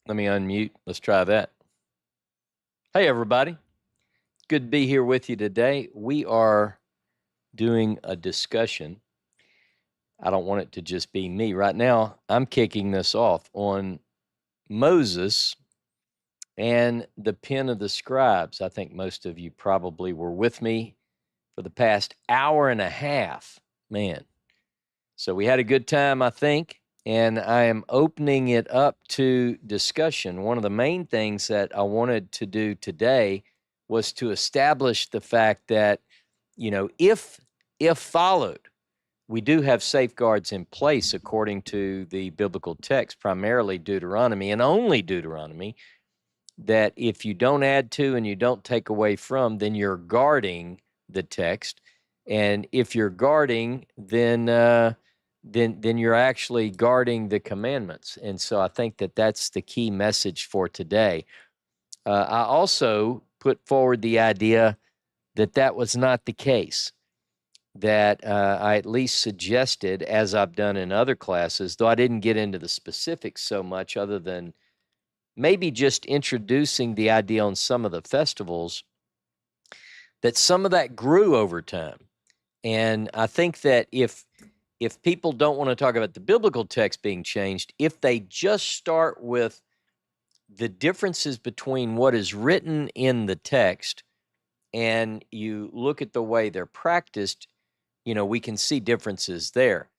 Let me unmute. Let's try that. Hey, everybody. Good to be here with you today. We are doing a discussion. I don't want it to just be me. Right now, I'm kicking this off on Moses and the pen of the scribes. I think most of you probably were with me for the past hour and a half. Man. So we had a good time, I think. And I am opening it up to discussion. One of the main things that I wanted to do today was to establish the fact that, if followed, we do have safeguards in place according to the biblical text, primarily Deuteronomy and only Deuteronomy, that if you don't add to and you don't take away from, then you're guarding the text. And if you're guarding, then you're actually guarding the commandments. And so I think that that's the key message for today. I also put forward the idea that that was not the case, that I at least suggested, as I've done in other classes, though I didn't get into the specifics so much other than maybe just introducing the idea on some of the festivals, that some of that grew over time. And I think that if people don't want to talk about the biblical text being changed, if they just start with the differences between what is written in the text and you look at the way they're practiced, we can see differences there.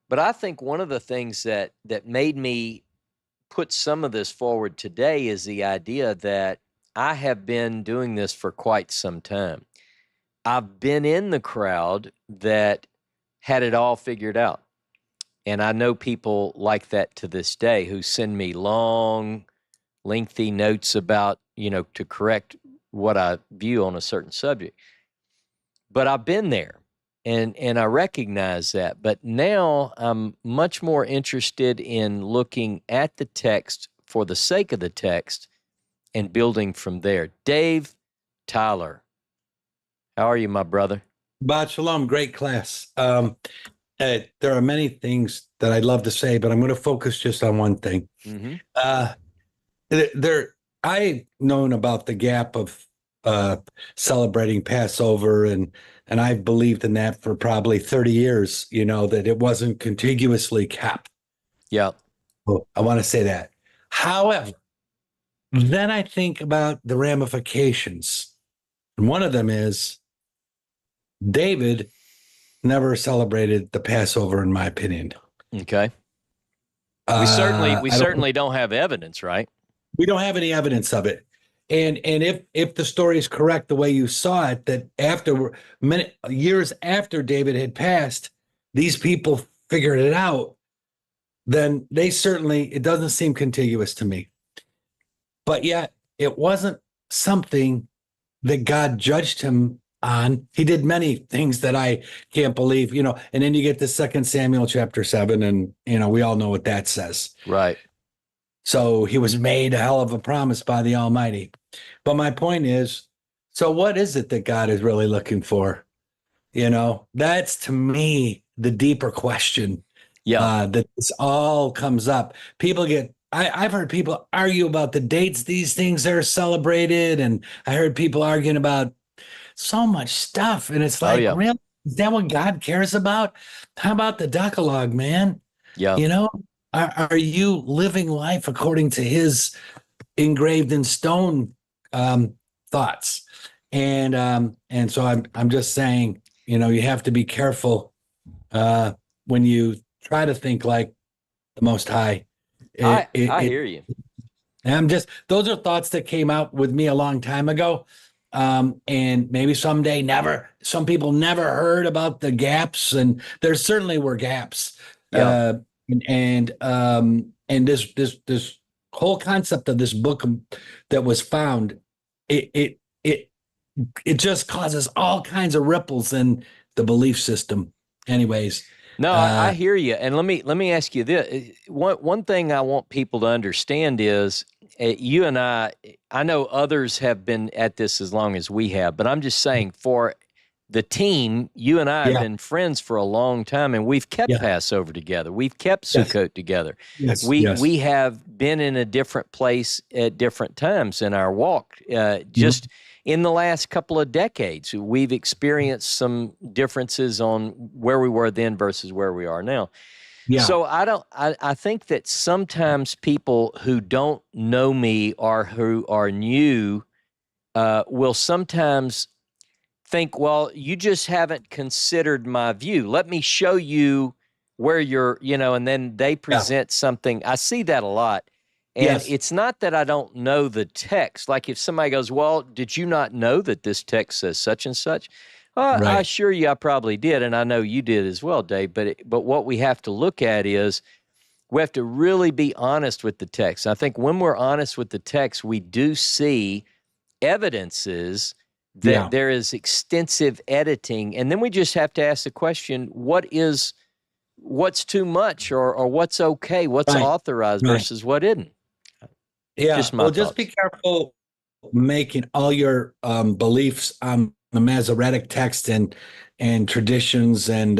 But I think one of the things that made me put some of this forward today is the idea that I have been doing this for quite some time. I've been in the crowd that had it all figured out. And I know people like that to this day who send me long, lengthy notes about, to correct what I view on a certain subject. But I've been there and I recognize that. But now I'm much more interested in looking at the text for the sake of the text and building from there. Dave Tyler, how are you, my brother? Shalom, great class. There are many things that I'd love to say, but I'm going to focus just on one thing. Mm-hmm. I've known about the gap of celebrating Passover, and I've believed in that for probably 30 years, that it wasn't contiguously kept. Yeah. Well, I want to say that. However, then I think about the ramifications. And one of them is David never celebrated the Passover, in my opinion. Okay. We certainly don't have evidence, right? We don't have any evidence of it. And if the story is correct, the way you saw it, that many years after David had passed, these people figured it out, then it doesn't seem contiguous to me. But yet it wasn't something that God judged him on. He did many things that I can't believe, and then you get to 2 Samuel chapter 7, and we all know what that says. Right. So he was made a hell of a promise by the Almighty. But my point is, so what is it that God is really looking for? That's to me the deeper question. Yeah. That this all comes up. I've heard people argue about the dates these things are celebrated, and I heard people arguing about so much stuff, and it's like, really, is that what God cares about? How about the Decalogue, man? Yeah. Are you living life according to his engraved in stone thoughts? And so I'm just saying, you have to be careful when you try to think like the Most High. I hear you. Those are thoughts that came out with me a long time ago. And maybe someday some people never heard about the gaps, and there certainly were gaps. Yeah. And this whole concept of this book that was found, it just causes all kinds of ripples in the belief system. Anyways. No, I hear you. And let me ask you this. One thing I want people to understand is you and I know others have been at this as long as we have, but I'm just saying for the team, you and I have Yeah. been friends for a long time, and we've kept Yeah. Passover together. We've kept Yes. Sukkot together. Yes. We Yes. we have been in a different place at different times in our walk. Mhm. Just in the last couple of decades, we've experienced some differences on where we were then versus where we are now. Yeah. So I think that sometimes people who don't know me or who are new will sometimes think, well, you just haven't considered my view. Let me show you where you're, and then they Yeah. present something. I see that a lot. And Yes. it's not that I don't know the text. Like if somebody goes, well, did you not know that this text says such and such? I Right. assure you I probably did. And I know you did as well, Dave. But what we have to look at is we have to really be honest with the text. I think when we're honest with the text, we do see evidences that Yeah. there is extensive editing, and then we just have to ask the question, what's too much, or what's okay, what's Right. authorized Right. versus what isn't. Yeah. Just my Well, just be thoughts. careful making all your beliefs on the Masoretic text and traditions and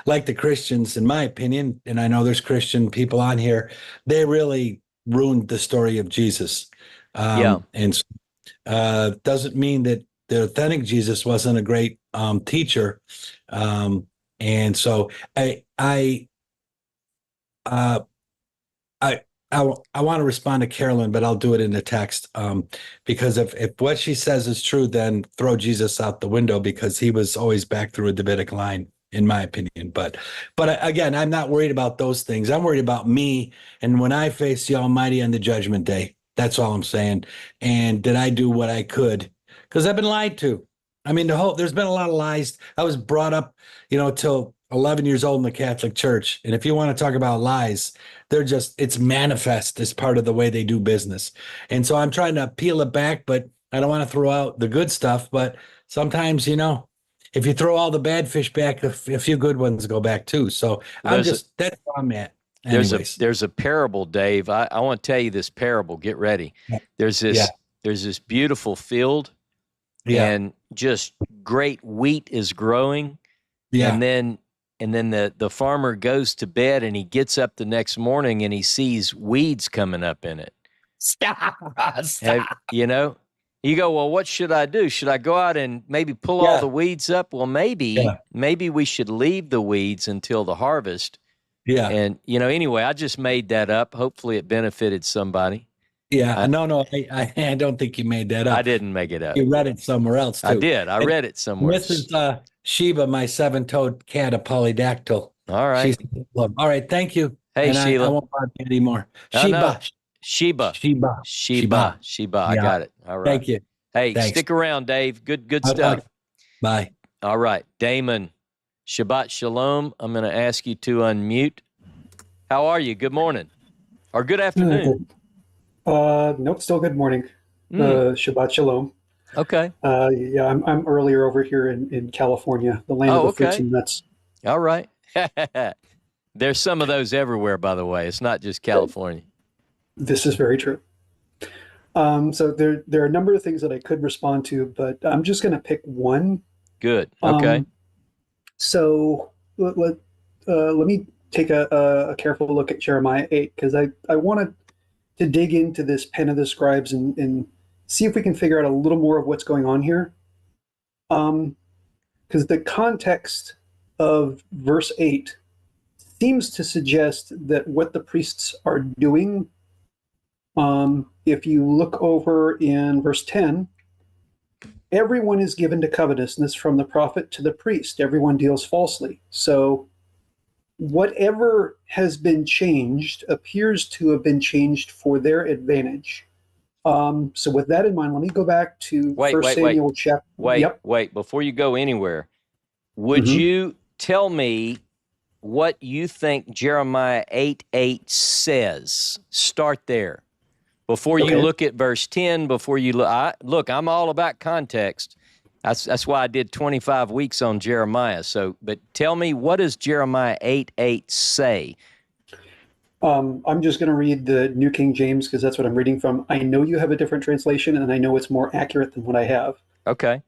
like the Christians, in my opinion, and I know there's Christian people on here, they really ruined the story of Jesus. Yeah, And doesn't mean that the authentic Jesus wasn't a great teacher. And so uh, I I want to respond to Carolyn, but I'll do it in the text because if what she says is true, then throw Jesus out the window because he was always back through a Davidic line, in my opinion. But again, I'm not worried about those things. I'm worried about me and when I face the Almighty on the Judgment Day. That's all I'm saying. And did I do what I could? Because I've been lied to. I mean, there's been a lot of lies. I was brought up, till 11 years old in the Catholic Church, and if you want to talk about lies it's manifest as part of the way they do business. And so I'm trying to peel it back, but I don't want to throw out the good stuff. But sometimes, if you throw all the bad fish back, a few good ones go back too. So there's a that's where I'm at. there's a Anyways. there's a parable, Dave. I want to tell you this parable. Get ready. Yeah. There's Yeah. this there's this beautiful field, Yeah. and just great wheat is growing, and Yeah. then the farmer goes to bed, and he gets up the next morning and he sees weeds coming up in it. Stop. Have Stop. you go, well, what should I do? Should I go out and maybe pull all Yeah. the weeds up? Well, maybe Yeah. we should leave the weeds until the harvest. Yeah. And anyway, I just made that up. Hopefully it benefited somebody. Yeah. I, No, I don't think you made that I up. didn't make it up. You read it somewhere else I too. did. I And read it somewhere. this is Sheba, my seven-toed cat, a polydactyl. All right. She's all right. Thank you. Hey, And I Sheila. won't bother you anymore. Oh, no. Sheba, Sheba. Sheba, Sheba. Sheba. I Yeah. got it. All right. Thank you. Hey, Thanks. stick around, Dave. Good I'll talk. stuff. Bye. All right. Damon, Shabbat Shalom. I'm going to ask you to unmute. How are you? Good morning. Or good afternoon. Nope, still good morning. Mm. Shabbat Shalom. Okay. Yeah, I'm earlier over here in California, the land of the fruits okay. and nuts. All right. There's some of those everywhere, by the way. It's not just California. This is very true. So there are a number of things that I could respond to, but I'm just going to pick one. Good. Okay. So let me take a careful look at Jeremiah 8 because I wanted to dig into this pen of the scribes and see if we can figure out a little more of what's going on here. Because the context of verse 8 seems to suggest that what the priests are doing, if you look over in verse 10, everyone is given to covetousness from the prophet to the priest. Everyone deals falsely. So whatever has been changed appears to have been changed for their advantage. So with that in mind, let me go back to First Samuel chapter. Wait. Before you go anywhere, would you tell me what you think Jeremiah 8:8 says? Start there. Before you look at verse 10, before you look, I'm all about context. That's why I did 25 weeks on Jeremiah. So, but tell me, what does Jeremiah 8:8 say? I'm just going to read the New King James because that's what I'm reading from. I know you have a different translation, and I know it's more accurate than what I have. Okay.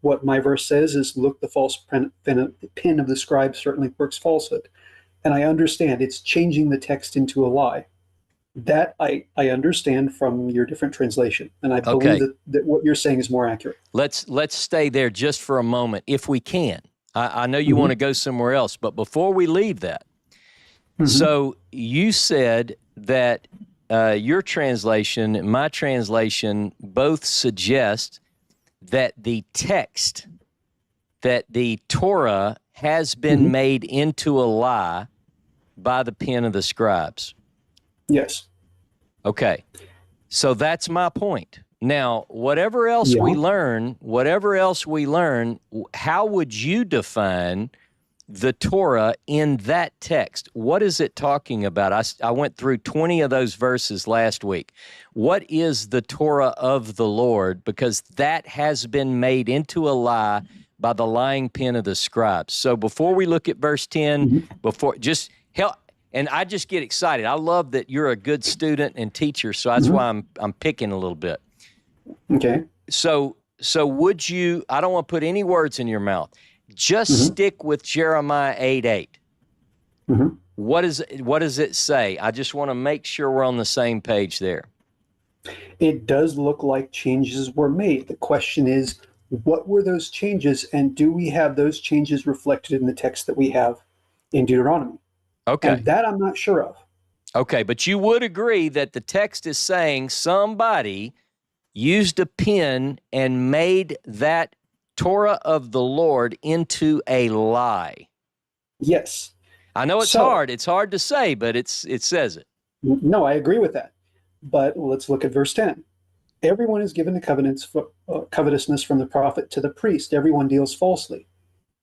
what my verse says is, look, the false pen of the scribe certainly works falsehood. And I understand it's changing the text into a lie. That I understand from your different translation. And I believe that what you're saying is more accurate. Let's stay there just for a moment, if we can. I know you want to go somewhere else, but before we leave that, so you said that your translation and my translation both suggest that the text, that the Torah has been made into a lie by the pen of the scribes. Yes. Okay. So that's my point. Now, whatever else we learn, how would you define the Torah in that text? What is it talking about? I went through 20 of those verses last week. What is the Torah of the Lord? Because that has been made into a lie by the lying pen of the scribes. So before we look at verse 10, just help. And I just get excited. I love that you're a good student and teacher, so that's why I'm picking a little bit. Okay. So would you, I don't want to put any words in your mouth. Just stick with Jeremiah 8:8. What does it say? I just want to make sure we're on the same page there. It does look like changes were made. The question is, what were those changes, and do we have those changes reflected in the text that we have in Deuteronomy? Okay. And that I'm not sure of. Okay, but you would agree that the text is saying somebody used a pen and made that Torah of the Lord into a lie. Yes. I know it's hard. It's hard to say, but it says it. No, I agree with that. But let's look at verse 10. Everyone is given to covetousness from the prophet to the priest. Everyone deals falsely.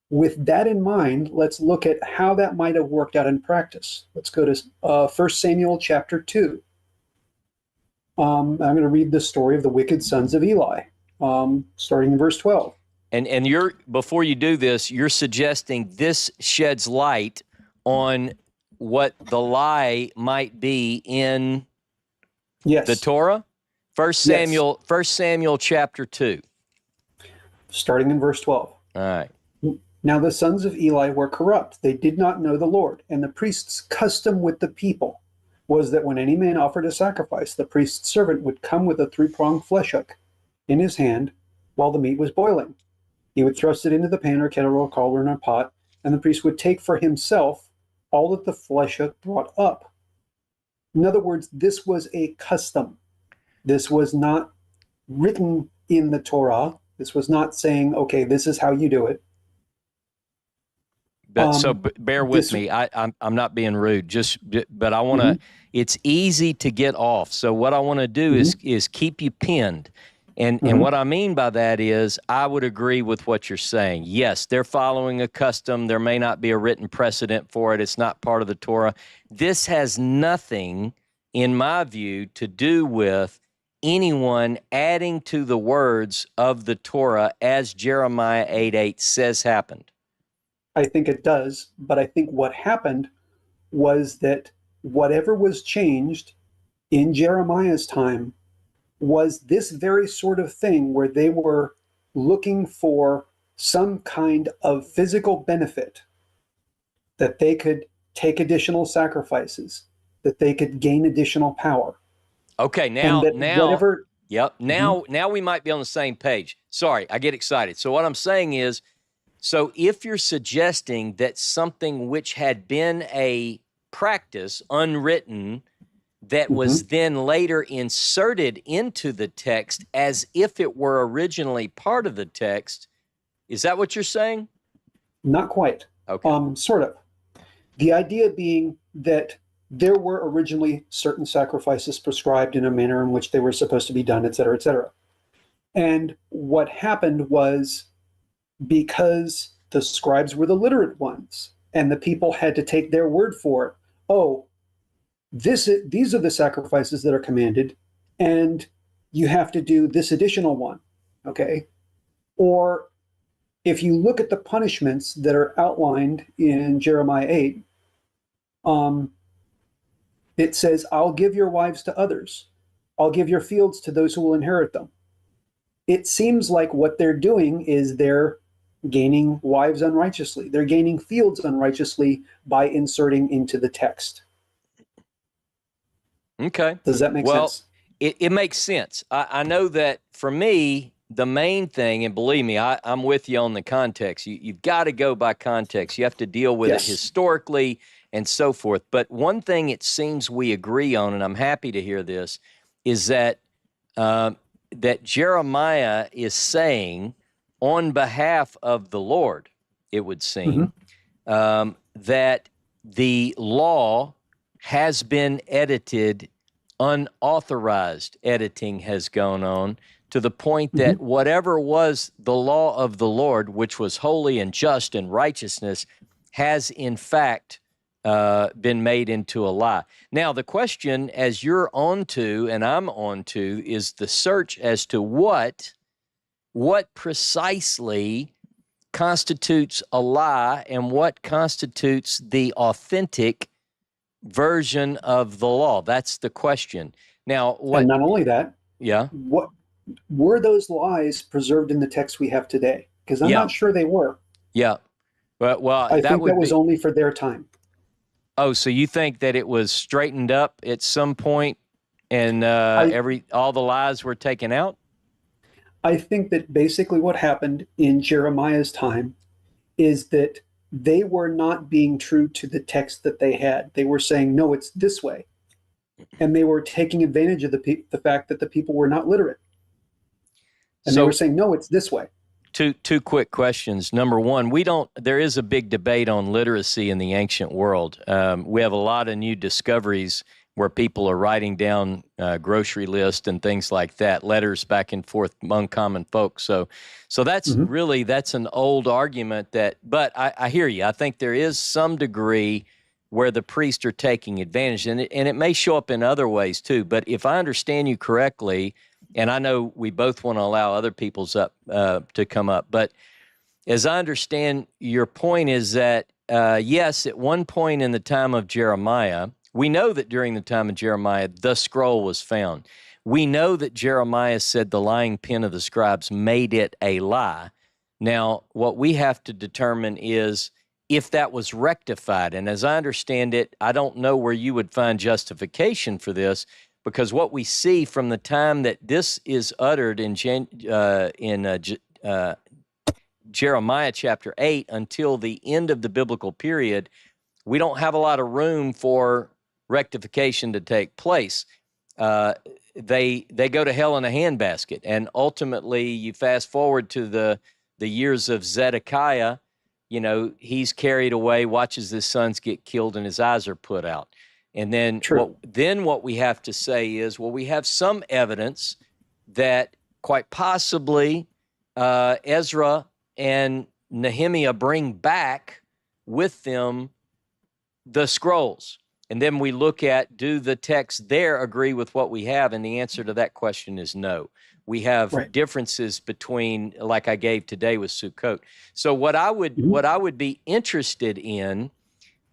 With that in mind, let's look at how that might have worked out in practice. Let's go to 1 Samuel chapter 2. I'm going to read the story of the wicked sons of Eli, starting in verse 12. And you're, before you do this, you're suggesting this sheds light on what the lie might be in the Torah? 1 Samuel chapter 2. Starting in verse 12. All right. Now the sons of Eli were corrupt. They did not know the Lord. And the priest's custom with the people was that when any man offered a sacrifice, the priest's servant would come with a three-pronged flesh hook in his hand while the meat was boiling. He would thrust it into the pan or kettle or cauldron or pot, and the priest would take for himself all that the flesh hook brought up. In other words, this was a custom. This was not written in the Torah. This was not saying, okay, this is how you do it. So bear with me. I'm not being rude. But I want to. It's easy to get off. So what I want to do is keep you pinned, and what I mean by that is I would agree with what you're saying. Yes, they're following a custom. There may not be a written precedent for it. It's not part of the Torah. This has nothing, in my view, to do with anyone adding to the words of the Torah as Jeremiah 8:8 says happened. I think it does, but I think what happened was that whatever was changed in Jeremiah's time was this very sort of thing where they were looking for some kind of physical benefit, that they could take additional sacrifices, that they could gain additional power. Okay, now we might be on the same page. Sorry, I get excited. So what I'm saying is, so if you're suggesting that something which had been a practice, unwritten, that was then later inserted into the text as if it were originally part of the text, is that what you're saying? Not quite. Okay. Sort of. The idea being that there were originally certain sacrifices prescribed in a manner in which they were supposed to be done, et cetera, et cetera. And what happened was, because the scribes were the literate ones and the people had to take their word for it. Oh, these are the sacrifices that are commanded, and you have to do this additional one, okay? Or if you look at the punishments that are outlined in Jeremiah 8, it says, I'll give your wives to others. I'll give your fields to those who will inherit them. it seems like what they're doing is they're gaining wives unrighteously. They're gaining fields unrighteously by inserting into the text. Okay. Does that make Well, sense? it makes sense. I know that for me, the main thing, and believe me, I'm with you on the context. You've got to go by context. You have to deal with it Yes. historically and so forth. But one thing it seems we agree on, and I'm happy to hear this, is that that Jeremiah is saying on behalf of the Lord, it would seem, that the law has been edited, unauthorized editing has gone on to the point that whatever was the law of the Lord, which was holy and just and righteousness, has in fact been made into a lie. Now, the question, as you're on to and I'm on to, is the search as to what precisely constitutes a lie and what constitutes the authentic version of the law. That's the question. Now, And not only that, yeah, what were those lies preserved in the text we have today? Because I'm yeah, not sure they were. yeah. Well, I that think that would was be. only for their time. Oh, so you think that it was straightened up at some point, and all the lies were taken out? I think that basically what happened in Jeremiah's time is that they were not being true to the text that they had. They were saying, no, it's this way. And they were taking advantage of the fact that the people were not literate. And they were So, saying, no, it's this way. two quick questions. Number one, there is a big debate on literacy in the ancient world. We have a lot of new discoveries where people are writing down grocery lists and things like that, letters back and forth among common folks. So that's that's an old argument but I hear you. I think there is some degree where the priests are taking advantage, and it may show up in other ways too. But if I understand you correctly, and I know we both want to allow other people's to come up, but as I understand, your point is that, yes, at one point in the time of Jeremiah, we know that during the time of Jeremiah, the scroll was found. We know that Jeremiah said the lying pen of the scribes made it a lie. Now, what we have to determine is if that was rectified. And as I understand it, I don't know where you would find justification for this, because what we see from the time that this is uttered in Jeremiah chapter 8 until the end of the biblical period, we don't have a lot of room for rectification to take place. They go to hell in a handbasket, and ultimately, you fast forward to the years of Zedekiah. He's carried away, watches his sons get killed, and his eyes are put out. And then what we have to say is, well, we have some evidence that quite possibly Ezra and Nehemiah bring back with them the scrolls. And then we look at, do the texts there agree with what we have? And the answer to that question is no. We have differences between, like I gave today with Sukkot. So what I would be interested in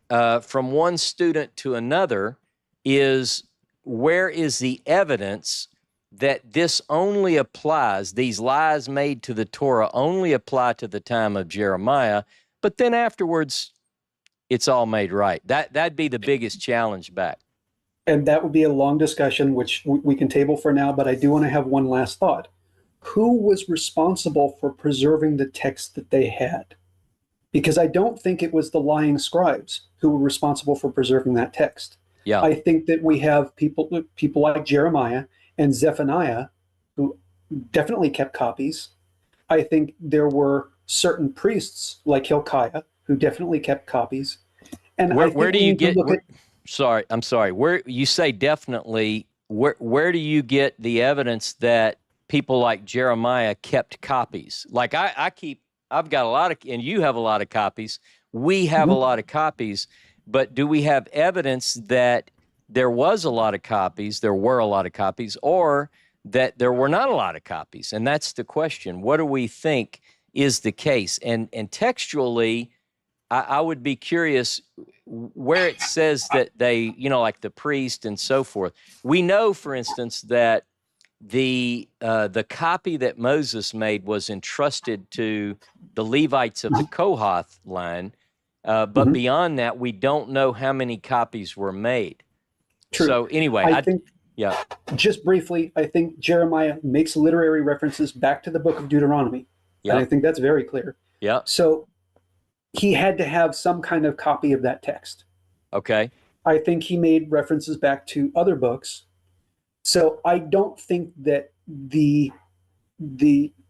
from one student to another is, where is the evidence that this only applies, these lies made to the Torah only apply to the time of Jeremiah, but then afterwards it's all made right? That'd be the biggest challenge back. And that would be a long discussion, which we can table for now, but I do want to have one last thought. Who was responsible for preserving the text that they had? Because I don't think it was the lying scribes who were responsible for preserving that text. Yeah. I think that we have people like Jeremiah and Zephaniah who definitely kept copies. I think there were certain priests like Hilkiah who definitely kept copies. And where do you get? I'm sorry. Where you say definitely? Where do you get the evidence that people like Jeremiah kept copies? Like I've got a lot of, and you have a lot of copies. We have a lot of copies, but do we have evidence that there was a lot of copies, there were a lot of copies, or that there were not a lot of copies? And that's the question. What do we think is the case? And textually, I would be curious where it says that they, like the priest and so forth. We know, for instance, that the copy that Moses made was entrusted to the Levites of the Kohath line, but beyond that, we don't know how many copies were made. True. So anyway, I think, yeah. just briefly, I think Jeremiah makes literary references back to the book of Deuteronomy. Yep. And I think that's very clear. Yeah. So he had to have some kind of copy of that text. Okay. I think he made references back to other books. So I don't think that the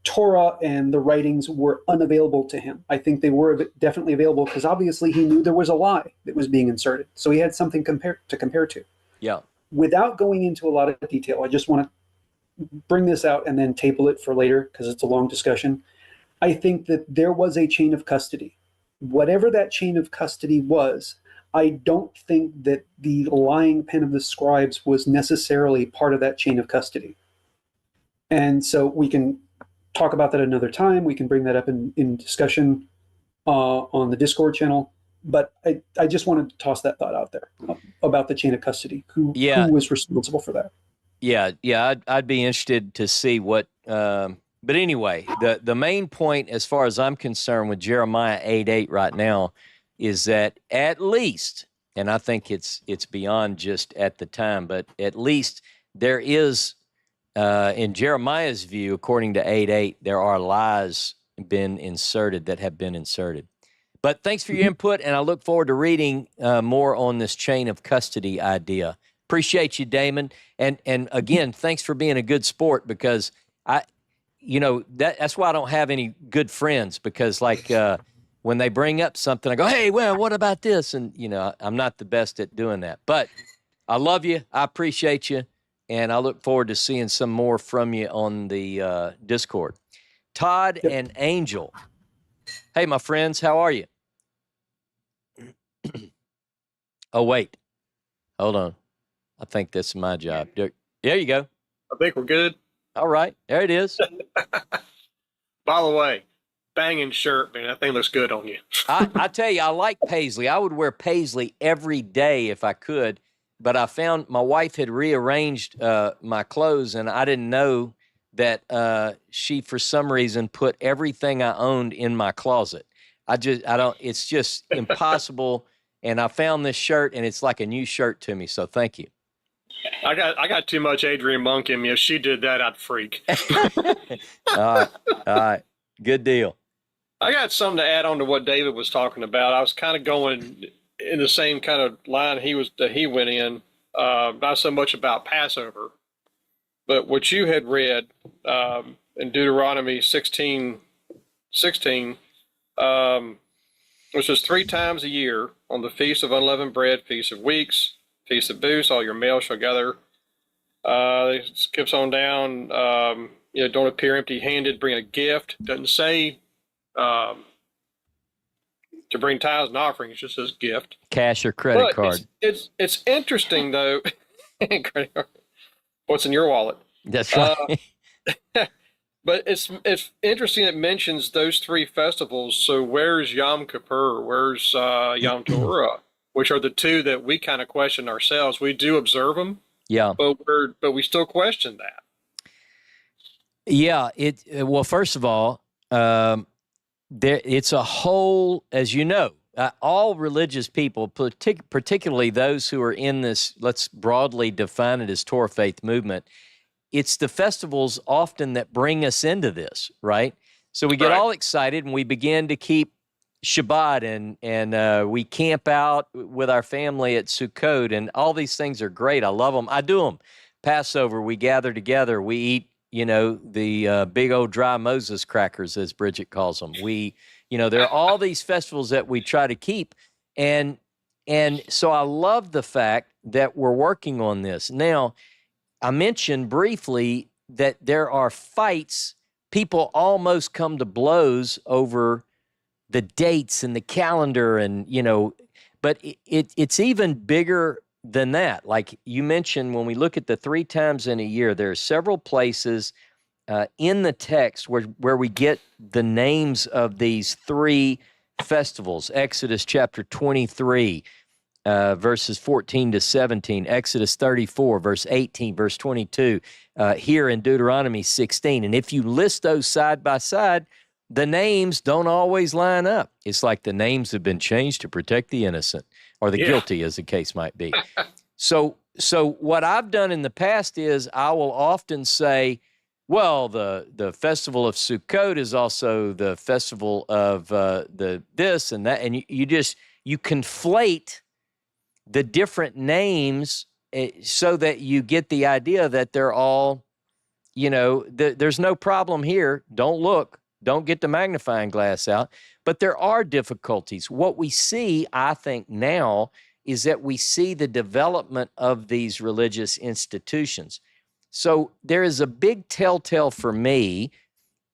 Torah and the writings were unavailable to him. I think they were definitely available because obviously he knew there was a lie that was being inserted. So he had something to compare to. Yeah. Without going into a lot of detail, I just want to bring this out and then table it for later because it's a long discussion. I think that there was a chain of custody. Whatever that chain of custody was, I don't think that the lying pen of the scribes was necessarily part of that chain of custody. And so we can talk about that another time. We can bring that up in discussion on the Discord channel. But I just wanted to toss that thought out there about the chain of custody. Who was responsible for that? Yeah. I'd be interested to see what. But anyway, the main point, as far as I'm concerned, with Jeremiah 8:8 right now, is that at least, and I think it's beyond just at the time, but at least there is, in Jeremiah's view, according to 8:8, there are lies that have been inserted. But thanks for your input, and I look forward to reading more on this chain of custody idea. Appreciate you, Damon, and again, thanks for being a good sport, because that's why I don't have any good friends, because when they bring up something, I go, hey, well, what about this? And I'm not the best at doing that, but I love you, I appreciate you, and I look forward to seeing some more from you on the Discord. Todd and Angel. Hey, my friends, how are you? Oh, wait. Hold on. I think that's my job. There you go. I think we're good. All right. There it is. By the way, banging shirt, man. That thing looks good on you. I tell you, I like paisley. I would wear paisley every day if I could, but I found my wife had rearranged my clothes, and I didn't know that she, for some reason, put everything I owned in my closet. It's just impossible. And I found this shirt, and it's like a new shirt to me. So thank you. I got too much Adrian Monk in me. If she did that, I'd freak. All right. Good deal. I got something to add on to what David was talking about. I was kind of going in the same kind of line that he went in. Not so much about Passover, but what you had read in Deuteronomy 16:16, which is 3 times a year on the Feast of Unleavened Bread, Feast of Weeks, Feast of Booths, all your males shall gather. It skips on down. Don't appear empty-handed. Bring a gift. Doesn't say to bring tithes and offerings. It just says gift. Cash or credit card. It's interesting though. Credit card. What's in your wallet? That's right. But it's interesting it mentions those 3 festivals. So where's Yom Kippur? Where's Yom Teruah? Which are the 2 that we kind of question ourselves. We do observe them, yeah, but we still question that. Yeah. Well, first of all, it's a whole, as you know, all religious people, particularly those who are in this, let's broadly define it as Torah faith movement. It's the festivals often that bring us into this, right? So we get all excited and we begin to keep Shabbat and we camp out with our family at Sukkot, and all these things are great. I love them. I do them. Passover, we gather together. We eat, the big old dry Moses crackers, as Bridget calls them. There are all these festivals that we try to keep. And so I love the fact that we're working on this. Now, I mentioned briefly that there are fights. People almost come to blows over the dates and the calendar, and but it's even bigger than that. Like you mentioned, when we look at the 3 times in a year, there are several places in the text where we get the names of these 3 festivals. Exodus chapter 23, verses 14 to 17, Exodus 34, verse 18, verse 22, here in Deuteronomy 16. And if you list those side by side, the names don't always line up. It's like the names have been changed to protect the innocent or the guilty, as the case might be. So what I've done in the past is I will often say, well, the festival of Sukkot is also the festival of the this and that, and you conflate the different names so that you get the idea that they're all, there's no problem here. Don't look. Don't get the magnifying glass out. But there are difficulties. What we see, I think, now is that we see the development of these religious institutions. So there is a big telltale for me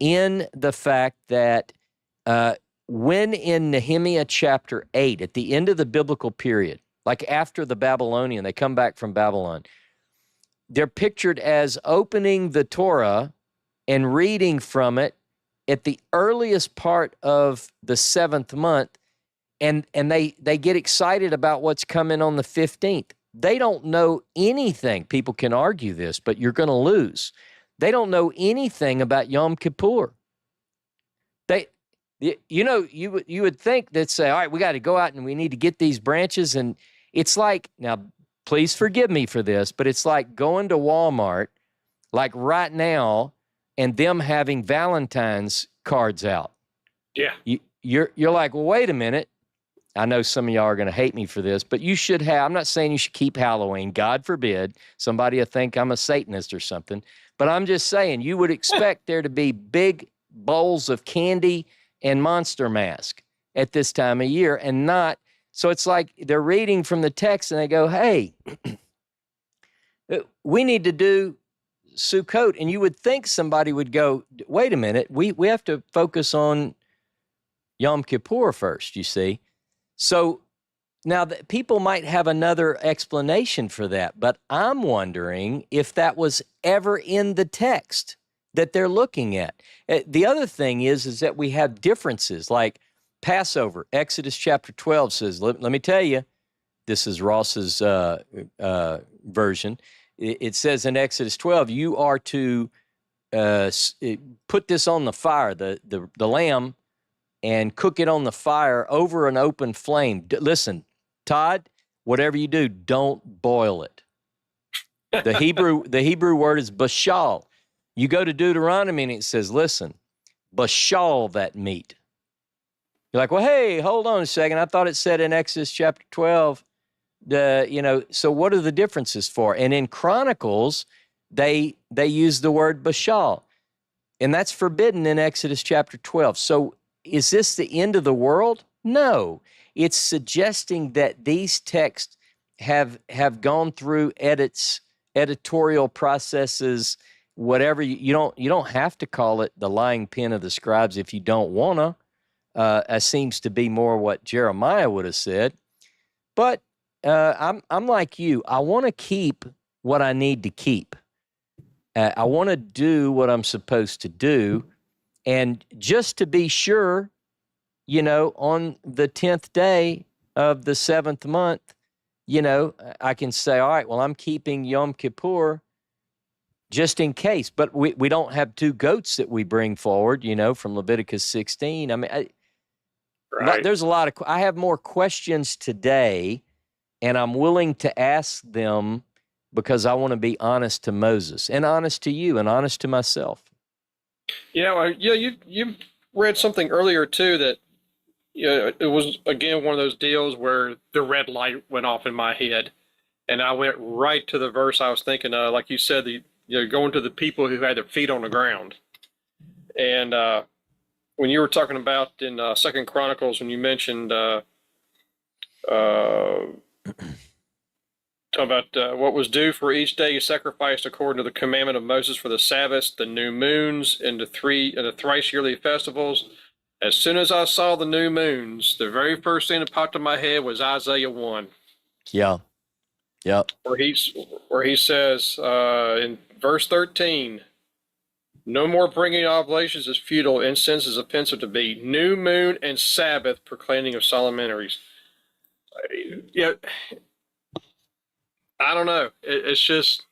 in the fact that when in Nehemiah chapter 8, at the end of the biblical period, like after the Babylonian, they come back from Babylon, they're pictured as opening the Torah and reading from it at the earliest part of the 7th month, and they get excited about what's coming on the 15th. They don't know anything. People can argue this, but you're going to lose. They don't know anything about Yom Kippur. You would think they'd say, all right, we got to go out and we need to get these branches. And it's like, now, please forgive me for this, but it's like going to Walmart, like right now, and them having Valentine's cards out. Yeah. You're like, well, wait a minute. I know some of y'all are going to hate me for this, but you should have, I'm not saying you should keep Halloween. God forbid. Somebody will think I'm a Satanist or something. But I'm just saying, you would expect there to be big bowls of candy and Monster Mask at this time of year and not. So it's like they're reading from the text and they go, hey, we need to do Sukkot. And you would think somebody would go, wait a minute, we have to focus on Yom Kippur first, you see. So now people might have another explanation for that, but I'm wondering if that was ever in the text that they're looking at. The other thing is that we have differences, like Passover. Exodus chapter 12 says, let me tell you, this is Ross's version. It says in Exodus 12, you are to put this on the fire, the lamb, and cook it on the fire over an open flame. Listen, Todd, whatever you do, don't boil it. The Hebrew word is bashal. You go to Deuteronomy and it says, listen, bashal that meat. You're like, well, hey, hold on a second. I thought it said in Exodus chapter 12, so what are the differences for? And in Chronicles, they use the word bashal, and that's forbidden in Exodus chapter 12. So is this the end of the world? No. It's suggesting that these texts have gone through editorial processes, whatever. You don't have to call it the lying pen of the scribes if you don't want to. That seems to be more what Jeremiah would have said. But I'm like you. I want to keep what I need to keep. I want to do what I'm supposed to do. And just to be sure, on the 10th day of the 7th month, I can say, all right, well, I'm keeping Yom Kippur just in case. But we don't have two goats that we bring forward, from Leviticus 16. I mean, right. There's a lot of, I have more questions today, and I'm willing to ask them because I want to be honest to Moses and honest to you and honest to myself. You read something earlier too that it was again one of those deals where the red light went off in my head, and I went right to the verse I was thinking of. Like you said, going to the people who had their feet on the ground, and when you were talking about in Second Chronicles, when you mentioned talking about what was due for each day you sacrificed according to the commandment of Moses for the Sabbaths, the new moons, and the thrice yearly festivals. As soon as I saw the new moons, the very first thing that popped in my head was Isaiah 1. Yeah. Yep. Where he says in verse 13, no more bringing oblations is futile, incense is offensive to me. New moon and Sabbath proclaiming of solemnities. Yeah, I don't know. It's just.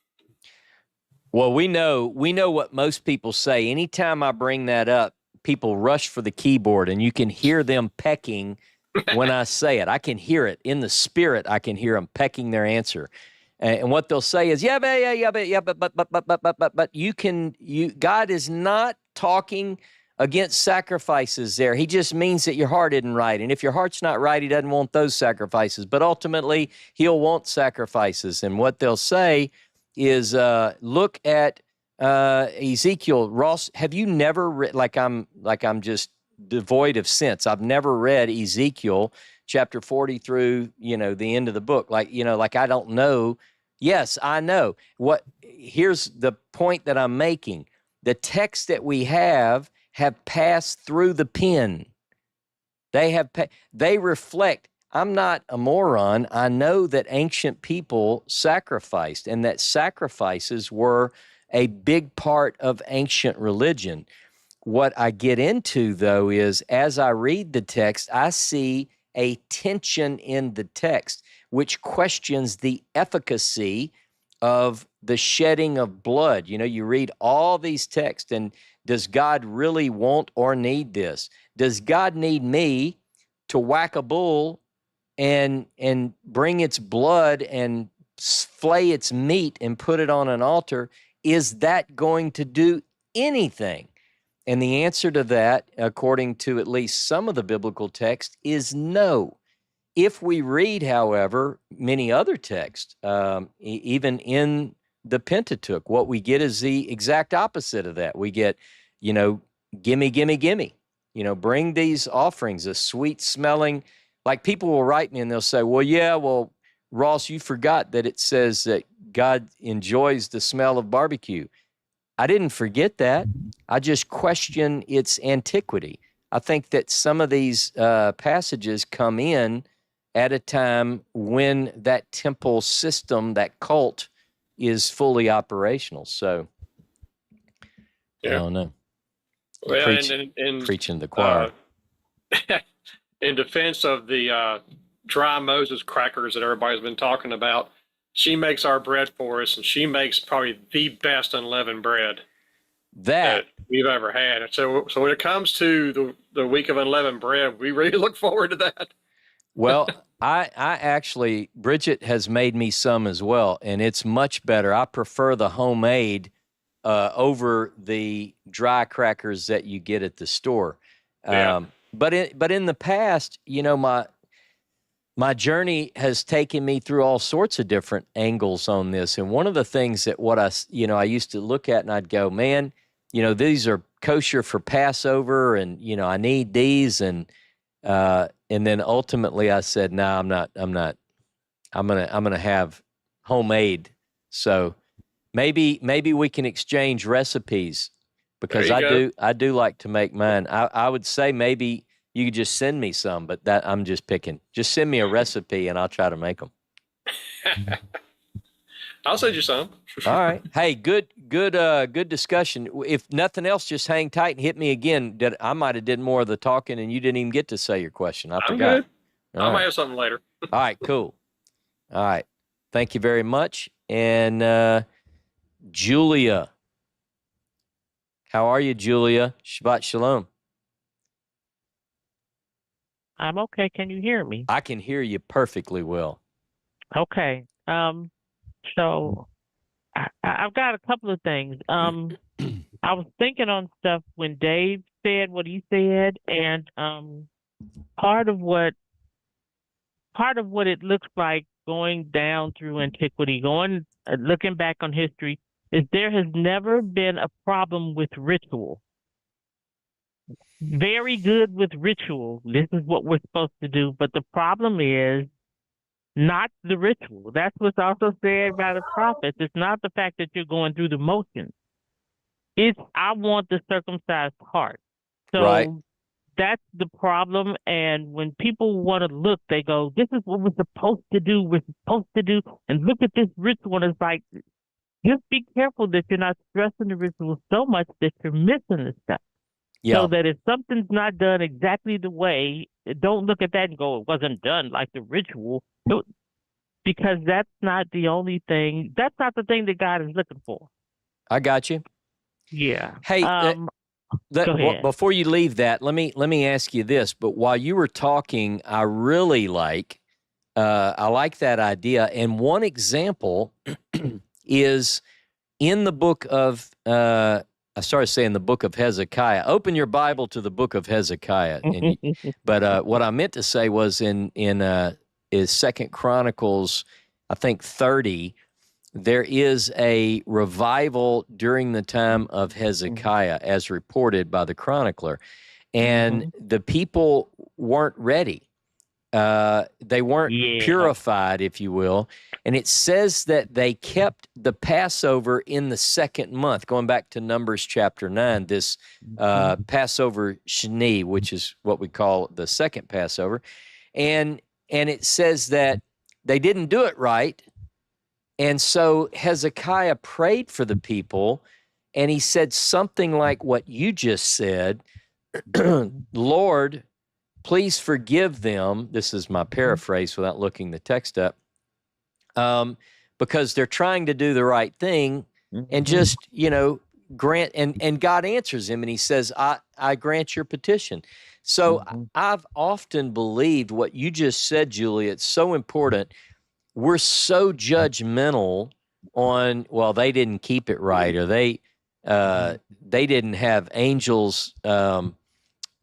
Well, we know what most people say. Anytime I bring that up, people rush for the keyboard, and you can hear them pecking when I say it. I can hear it in the spirit. I can hear them pecking their answer. And what they'll say is, but God is not talking against sacrifices there. He just means that your heart isn't right. And if your heart's not right, he doesn't want those sacrifices. But ultimately, he'll want sacrifices. And what they'll say is, look at Ezekiel. Ross, have you never read, like I'm just devoid of sense. I've never read Ezekiel chapter 40 through, the end of the book. Like I don't know. Yes, I know. Here's the point that I'm making. The texts that we have passed through the pen. They reflect. I'm not a moron. I know that ancient people sacrificed, and that sacrifices were a big part of ancient religion. What I get into, though, is as I read the text, I see a tension in the text, which questions the efficacy of the shedding of blood. You read all these texts, and does God really want or need this? Does God need me to whack a bull and bring its blood and flay its meat and put it on an altar? Is that going to do anything? And the answer to that, according to at least some of the biblical text, is no. If we read, however, many other texts, even in the Pentateuch, what we get is the exact opposite of that. We get, gimme, gimme, gimme. Bring these offerings, a sweet smelling. Like people will write me and they'll say, well, Ross, you forgot that it says that God enjoys the smell of barbecue. I didn't forget that. I just question its antiquity. I think that some of these passages come in at a time when that temple system, that cult, is fully operational. So, Yeah. I don't know. Well, Preaching the choir. In defense of the dry Moses crackers that everybody's been talking about, she makes our bread for us, and she makes probably the best unleavened bread that we've ever had. And so when it comes to the week of unleavened bread, we really look forward to that. Well, I actually, Bridget has made me some as well, and it's much better. I prefer the homemade over the dry crackers that you get at the store. Yeah. But in the past, my journey has taken me through all sorts of different angles on this. And one of the things that I used to look at and I'd go, man, these are kosher for Passover, and I need these, and then ultimately I said, no, I'm not. I'm gonna have homemade. So maybe we can exchange recipes, because I do like to make mine. I would say maybe you could just send me some, but that I'm just picking. Just send me a recipe and I'll try to make them. I'll send you some. All right. Hey, good discussion. If nothing else, just hang tight and hit me again. I might have did more of the talking and you didn't even get to say your question. I forgot. Good. I might have something later. All right, cool. All right. Thank you very much. And Julia. How are you, Julia? Shabbat Shalom. I'm okay. Can you hear me? I can hear you perfectly well. Okay. So I've got a couple of things. I was thinking on stuff when Dave said what he said, and part of what it looks like going down through antiquity, looking back on history, is there has never been a problem with ritual. Very good with ritual. This is what we're supposed to do, but the problem is not the ritual. That's what's also said by the prophets. It's not the fact that you're going through the motions. It's, I want the circumcised heart. So right. That's the problem. And when people want to look, they go, this is what we're supposed to do. We're supposed to do. And look at this ritual. And it's like, just be careful that you're not stressing the ritual so much that you're missing the stuff. Yeah. So that if something's not done exactly the way don't look at that and go, it wasn't done like the ritual, because that's not the only thing. That's not the thing that God is looking for. I got you. Yeah. Hey, Go ahead. before you leave that, let me ask you this. But while you were talking, I really like that idea. And one example is in the book of I started saying the book of Hezekiah. Open your Bible to the book of Hezekiah. But what I meant to say was is Second Chronicles, I think 30. There is a revival during the time of Hezekiah, as reported by the chronicler, and the people weren't ready. They weren't purified, if you will. And it says that they kept the Passover in the second month, going back to Numbers chapter 9, this Passover Sheni, which is what we call the second Passover. And it says that they didn't do it right. And so Hezekiah prayed for the people, and he said something like what you just said, Lord, please forgive them. This is my paraphrase without looking the text up, because they're trying to do the right thing, and just, grant, and God answers him, and he says, I grant your petition. So I've often believed what you just said, Julia. It's so important. We're so judgmental on, well, they didn't keep it right, or they didn't have angels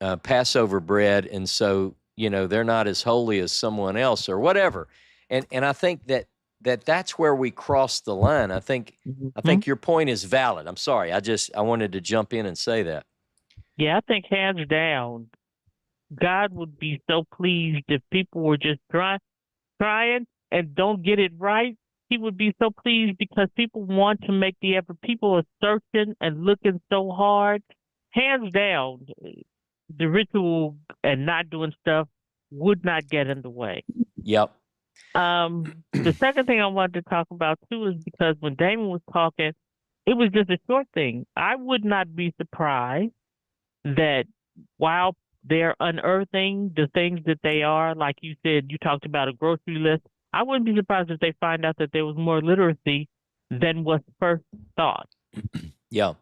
Passover bread, and so they're not as holy as someone else, or whatever. And I think that's where we cross the line. I think your point is valid. I'm sorry, I wanted to jump in and say that. Yeah, I think hands down, God would be so pleased if people were just trying and don't get it right. He would be so pleased because people want to make the effort. People are searching and looking so hard. Hands down, the ritual and not doing stuff would not get in the way. Yep. The second thing I wanted to talk about too is because when Damon was talking, it was just a short thing. I would not be surprised that while they're unearthing the things that they are, like you said, you talked about a grocery list. I wouldn't be surprised if they find out that there was more literacy than was first thought. Yeah.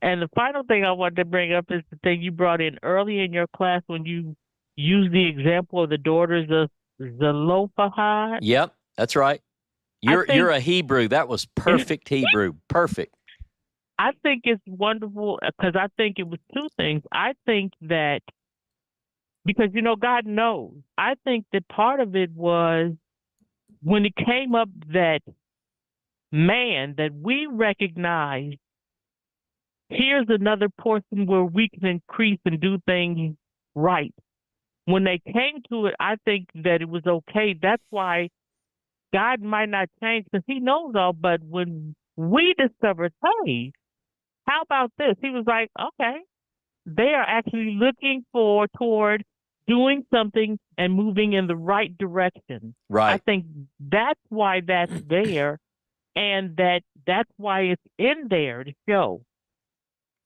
And the final thing I wanted to bring up is the thing you brought in early in your class when you used the example of the daughters of Zelophehad. Yep, that's right. You're a Hebrew. That was perfect Hebrew. Perfect. I think it's wonderful because I think it was two things. I think that because, God knows. I think that part of it was when it came up that that we recognized here's another portion where we can increase and do things right. When they came to it, I think that it was okay. That's why God might not change because he knows all. But when we discovered, hey, how about this? He was like, okay, they are actually looking toward doing something and moving in the right direction. Right. I think that's why that's there, and that's why it's in there to show.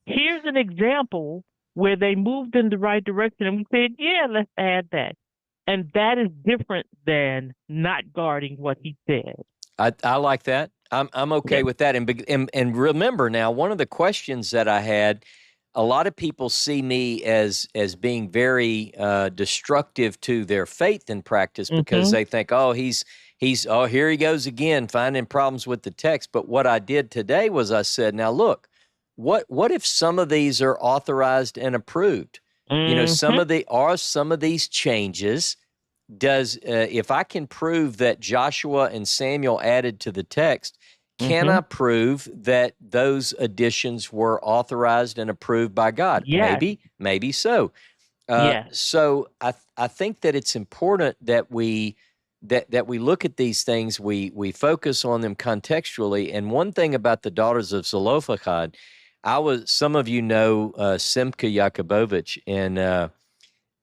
Here's an example where they moved in the right direction, and we said, yeah, let's add that. And that is different than not guarding what he said. I like that. I'm okay with that. And remember now, one of the questions that I had, a lot of people see me as being very destructive to their faith and practice because they think, oh, he's here he goes again, finding problems with the text. But what I did today was I said, now look, what if some of these are authorized and approved? Some of these changes. If I can prove that Joshua and Samuel added to the text, can I prove that those additions were authorized and approved by God? Yes. Maybe so. Yes. So I think that it's important that we look at these things, we focus on them contextually. And one thing about the daughters of Zelophehad, some of you know Simcha Yakubovich, and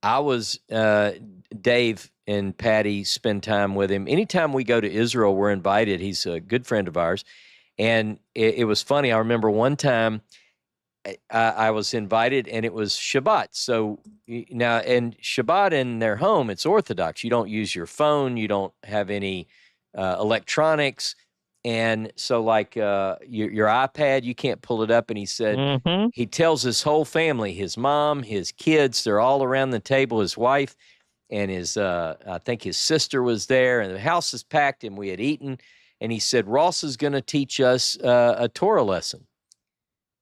I was Dave and Patty spend time with him. Anytime we go to Israel, we're invited. He's a good friend of ours. And it was funny. I remember one time I was invited, and it was Shabbat. So now, and Shabbat in their home, it's Orthodox. You don't use your phone. You don't have any electronics. And so, like your iPad, you can't pull it up. And he said, Mm-hmm. he tells his whole family, his mom, his kids, they're all around the table, his wife, and his, I think his sister was there, and the house is packed, and we had eaten. And he said, Ross is going to teach us a Torah lesson.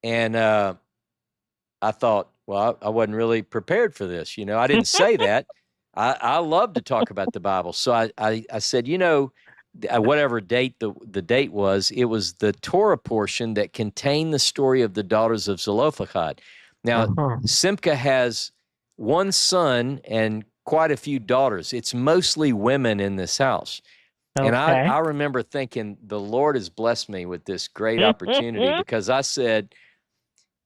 And I thought, well, I wasn't really prepared for this. You know, I didn't say that. I love to talk about the Bible. So I said, you know, whatever date the date was, it was the Torah portion that contained the story of the daughters of Zelophehad. Now, Uh-huh. Simcha has one son and quite a few daughters. It's mostly women in this house. And Okay. I remember thinking, the Lord has blessed me with this great opportunity, because I said,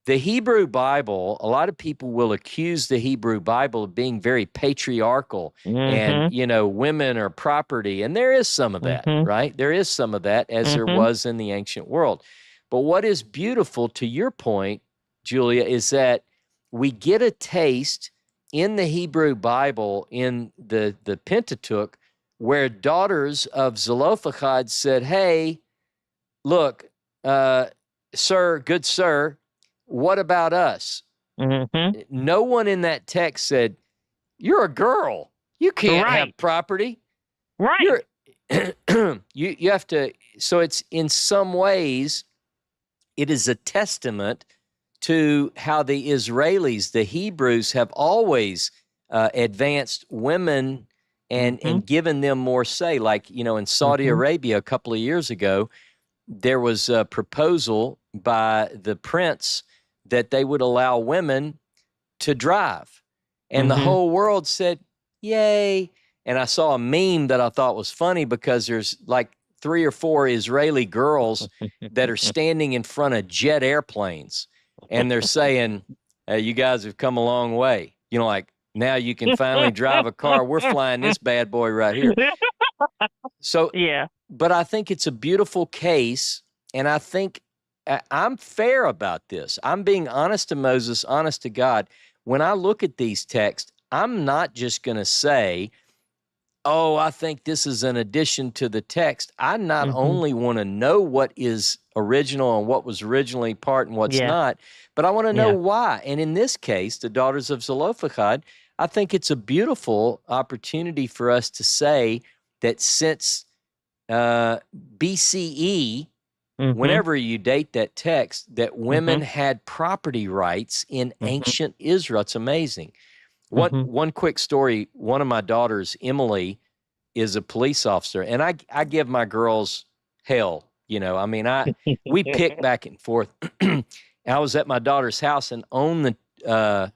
the Hebrew Bible, a lot of people will accuse the Hebrew Bible of being very patriarchal and, Mm-hmm. you know, women are property. And there is some of that, Mm-hmm. right? There is some of that, as there Mm-hmm. was in the ancient world. But what is beautiful, to your point, Julia, is that we get a taste in the Hebrew Bible, in the Pentateuch, where daughters of Zelophehad said, hey, look, sir, good sir, what about us? Mm-hmm. No one in that text said, you're a girl. You can't Right. have property. Right. You're you have to. So it's, in some ways, it is a testament to how the Israelis, the Hebrews, have always advanced women and given them more say. Like, you know, in Saudi Arabia a couple of years ago, there was a proposal by the prince that they would allow women to drive. And the whole world said, yay. And I saw a meme that I thought was funny, because there's like 3 or 4 Israeli girls that are standing in front of jet airplanes, and they're saying, hey, you guys have come a long way. You know, like, now you can finally drive a car. We're flying this bad boy right here. So, Yeah. but I think it's a beautiful case, and I think I'm fair about this. I'm being honest to Moses, honest to God. When I look at these texts, I'm not just going to say, oh, I think this is an addition to the text. I not only want to know what is original and what was originally part and what's Yeah. not, but I want to know Yeah. why. And in this case, the daughters of Zelophehad, I think it's a beautiful opportunity for us to say that since BCE, whenever you date that text, that women had property rights in ancient Israel. It's amazing. One quick story. One of my daughters, Emily, is a police officer, and I give my girls hell. You know, I mean, we pick back and forth. I was at my daughter's house, and on the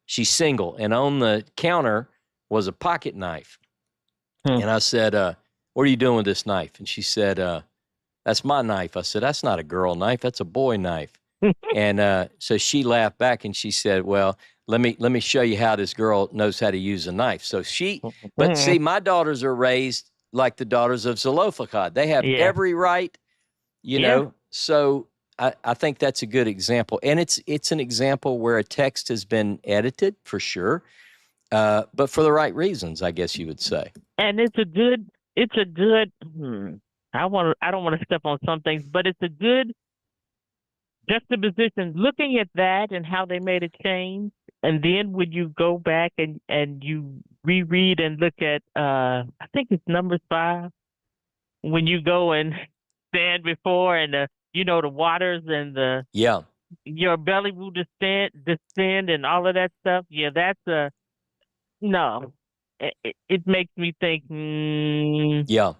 she's single, and on the counter was a pocket knife. And I said, what are you doing with this knife? And she said, that's my knife. I said, that's not a girl knife. That's a boy knife. And so she laughed back, and she said, well, let me show you how this girl knows how to use a knife. So but see, my daughters are raised like the daughters of Zelophehad. They have every right, you know. So I think that's a good example. And it's an example where a text has been edited, for sure, but for the right reasons, I guess you would say. And it's a good I don't want to step on some things, but it's a good juxtaposition, looking at that and how they made a change. And then when you go back and you reread and look at I think it's Numbers 5, when you go and stand before, and the waters and your belly will descend and all of that stuff. Yeah, that's no. It makes me think the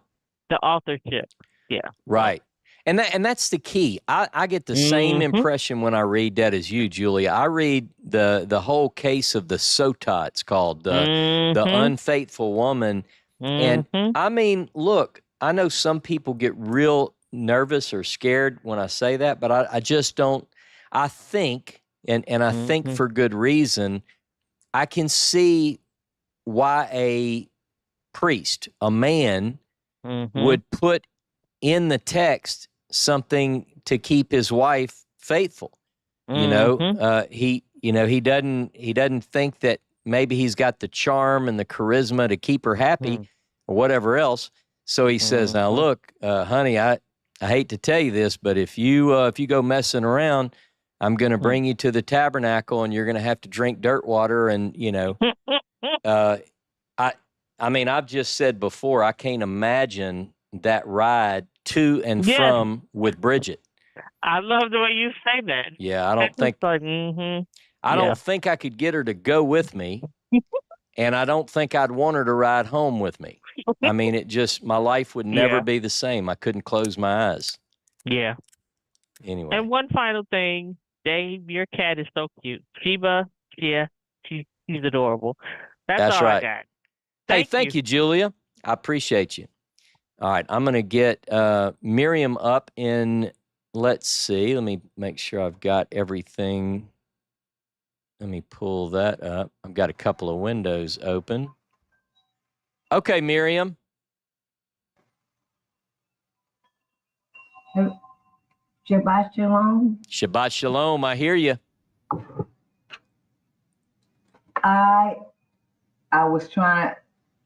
authorship. Yeah. Right. And that's the key. I get the same impression when I read that as you, Julia. I read the whole case of the Sotah, it's called, the unfaithful woman. And I mean, look, I know some people get real nervous or scared when I say that, but I just don't. I think, and I think for good reason, I can see why a priest, a man, would put in the text something to keep his wife faithful. He doesn't think that maybe he's got the charm and the charisma to keep her happy or whatever else. So he says, now look, honey, I hate to tell you this, but if you go messing around, I'm going to bring you to the tabernacle and you're going to have to drink dirt water. And, I mean, I've just said before, I can't imagine that ride to and from with Bridget. I love the way you say that. Yeah, I don't think I don't think I could get her to go with me, and I don't think I'd want her to ride home with me. I mean, my life would never be the same. I couldn't close my eyes. Yeah. Anyway. And one final thing, Dave, your cat is so cute. Sheba, she's adorable. That's all right. I got. Thank you, Julia. I appreciate you. All right, I'm going to get Miriam up in, let's see, let me make sure I've got everything. Let me pull that up. I've got a couple of windows open. Okay, Miriam. Shabbat Shalom. Shabbat Shalom. I hear you. I was trying to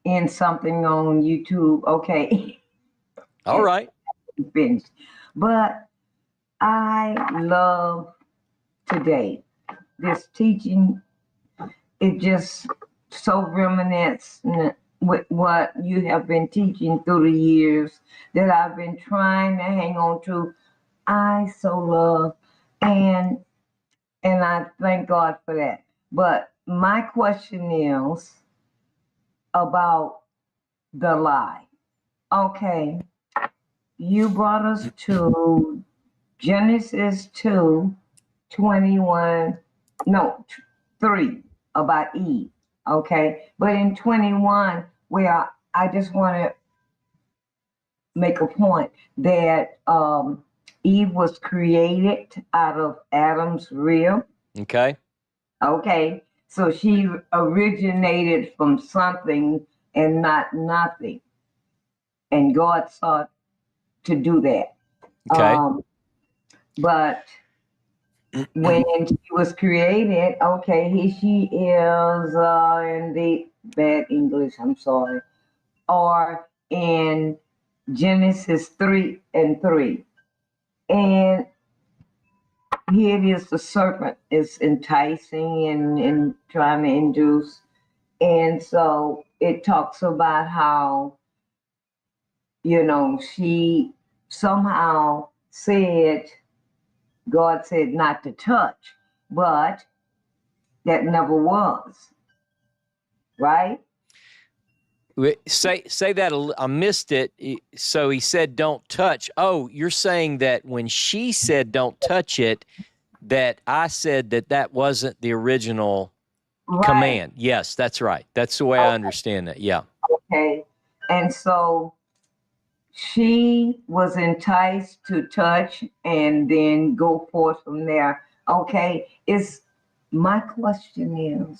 end something on YouTube. Okay. All right. Finished. But I love today this teaching. It just so reminiscent with what you have been teaching through the years that I've been trying to hang on to. I so love, and I thank God for that. But my question is about the lie. Okay, you brought us to Genesis 3 about Eve. Okay, but in 21, where I just want to make a point that Eve was created out of Adam's rib. Okay. Okay, so she originated from something and not nothing. And God sought to do that. Okay. But when she was created, okay, here she is in the bad English, I'm sorry, or in Genesis 3:3. And here it is, the serpent is enticing and trying to induce. And so it talks about how, she somehow said, God said not to touch, but that never was, right? Say that. I missed it. So he said, don't touch. Oh, you're saying that when she said don't touch it, that I said that wasn't the original command. Yes, that's right. That's the way I understand that. Yeah. Okay. And so she was enticed to touch and then go forth from there. Okay. My question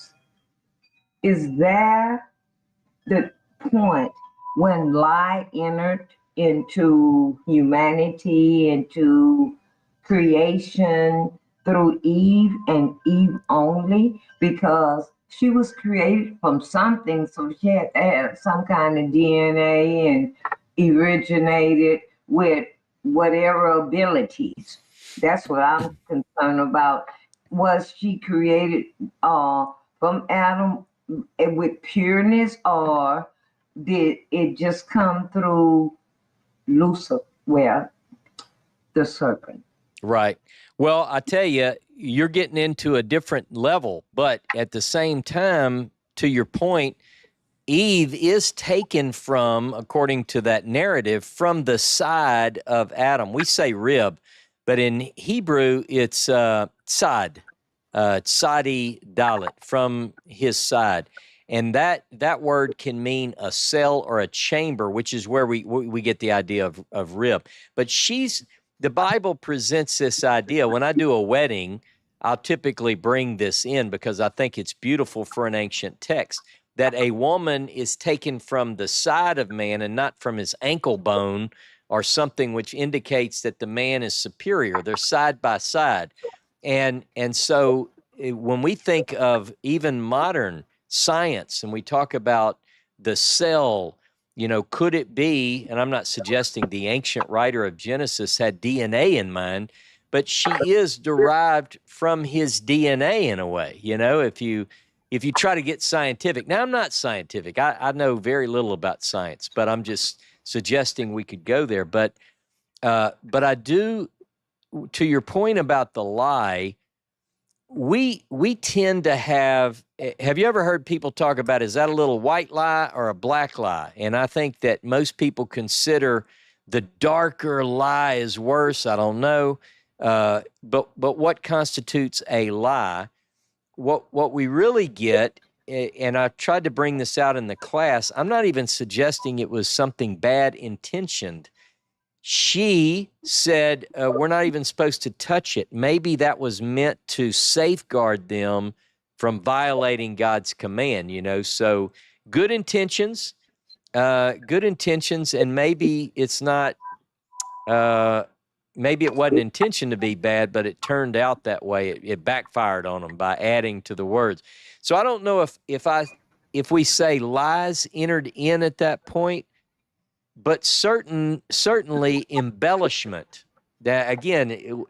is there the point when lie entered into humanity, into creation through Eve and Eve only? Because she was created from something, so she had to have some kind of DNA and originated with whatever abilities. That's what I'm concerned about. Was she created from Adam with pureness, or did it just come through Lucifer, the serpent? Right. Well, I tell you, you're getting into a different level, but at the same time, to your point, Eve is taken from, according to that narrative, from the side of Adam. We say rib, but in Hebrew, it's side, tzadi dalet, from his side. And that word can mean a cell or a chamber, which is where we get the idea of rib. But the Bible presents this idea. When I do a wedding, I'll typically bring this in because I think it's beautiful for an ancient text, that a woman is taken from the side of man and not from his ankle bone or something, which indicates that the man is superior. They're side by side. And so when we think of even modern science and we talk about the cell, could it be, and I'm not suggesting the ancient writer of Genesis had DNA in mind, but she is derived from his DNA in a way, if you try to get scientific. Now, I'm not scientific. I know very little about science, but I'm just suggesting we could go there. But I do, to your point about the lie, we tend to have you ever heard people talk about, is that a little white lie or a black lie? And I think that most people consider the darker lie is worse. I don't know. But what constitutes a lie? What we really get, and I tried to bring this out in the class, I'm not even suggesting it was something bad intentioned. She said, we're not even supposed to touch it. Maybe that was meant to safeguard them from violating God's command, So good intentions, and maybe it's not, maybe it wasn't intentioned to be bad, but it turned out that way. It backfired on them by adding to the words. So I don't know if we say lies entered in at that point, but certainly embellishment. That, again,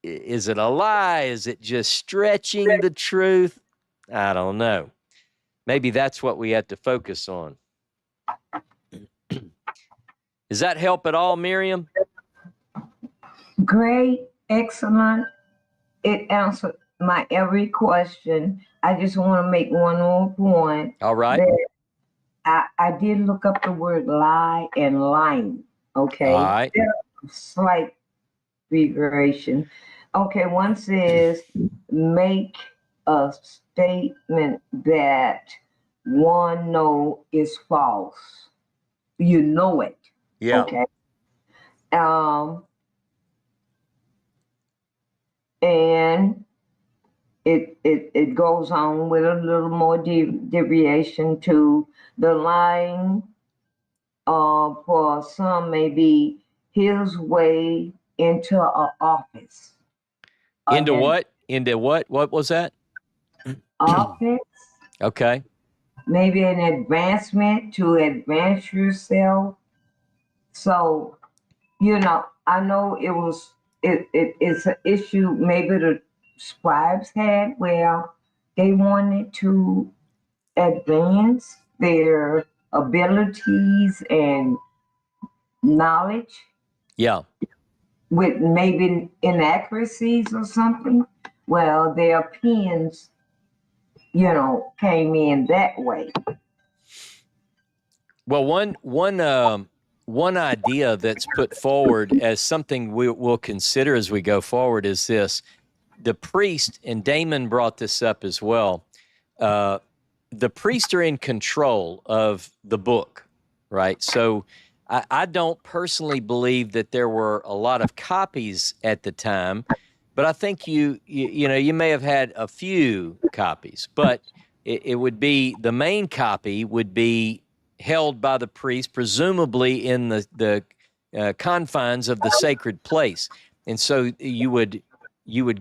is it a lie? Is it just stretching the truth? I don't know. Maybe that's what we have to focus on. Does that help at all, Miriam? Great, excellent. It answered my every question. I just want to make one more point. All right. I did look up the word lie and lying. Okay. All right. Slight figuration. Okay. One says make a statement that one know is false. You know it. Yeah. Okay. And it goes on with a little more deviation to the lying. For some, maybe his way into an office. Into what? Into what? What was that? Office. Okay. Maybe an advancement to advance yourself. So, I know it's an issue maybe the scribes had where they wanted to advance their abilities and knowledge. Yeah. With maybe inaccuracies or something. Well, their pens, came in that way. Well, one idea that's put forward as something we'll consider as we go forward is this. The priest, and Damon brought this up as well, the priests are in control of the book, right? So I don't personally believe that there were a lot of copies at the time, but I think you may have had a few copies, but it would be, the main copy would be held by the priest, presumably in the confines of the sacred place. And so you would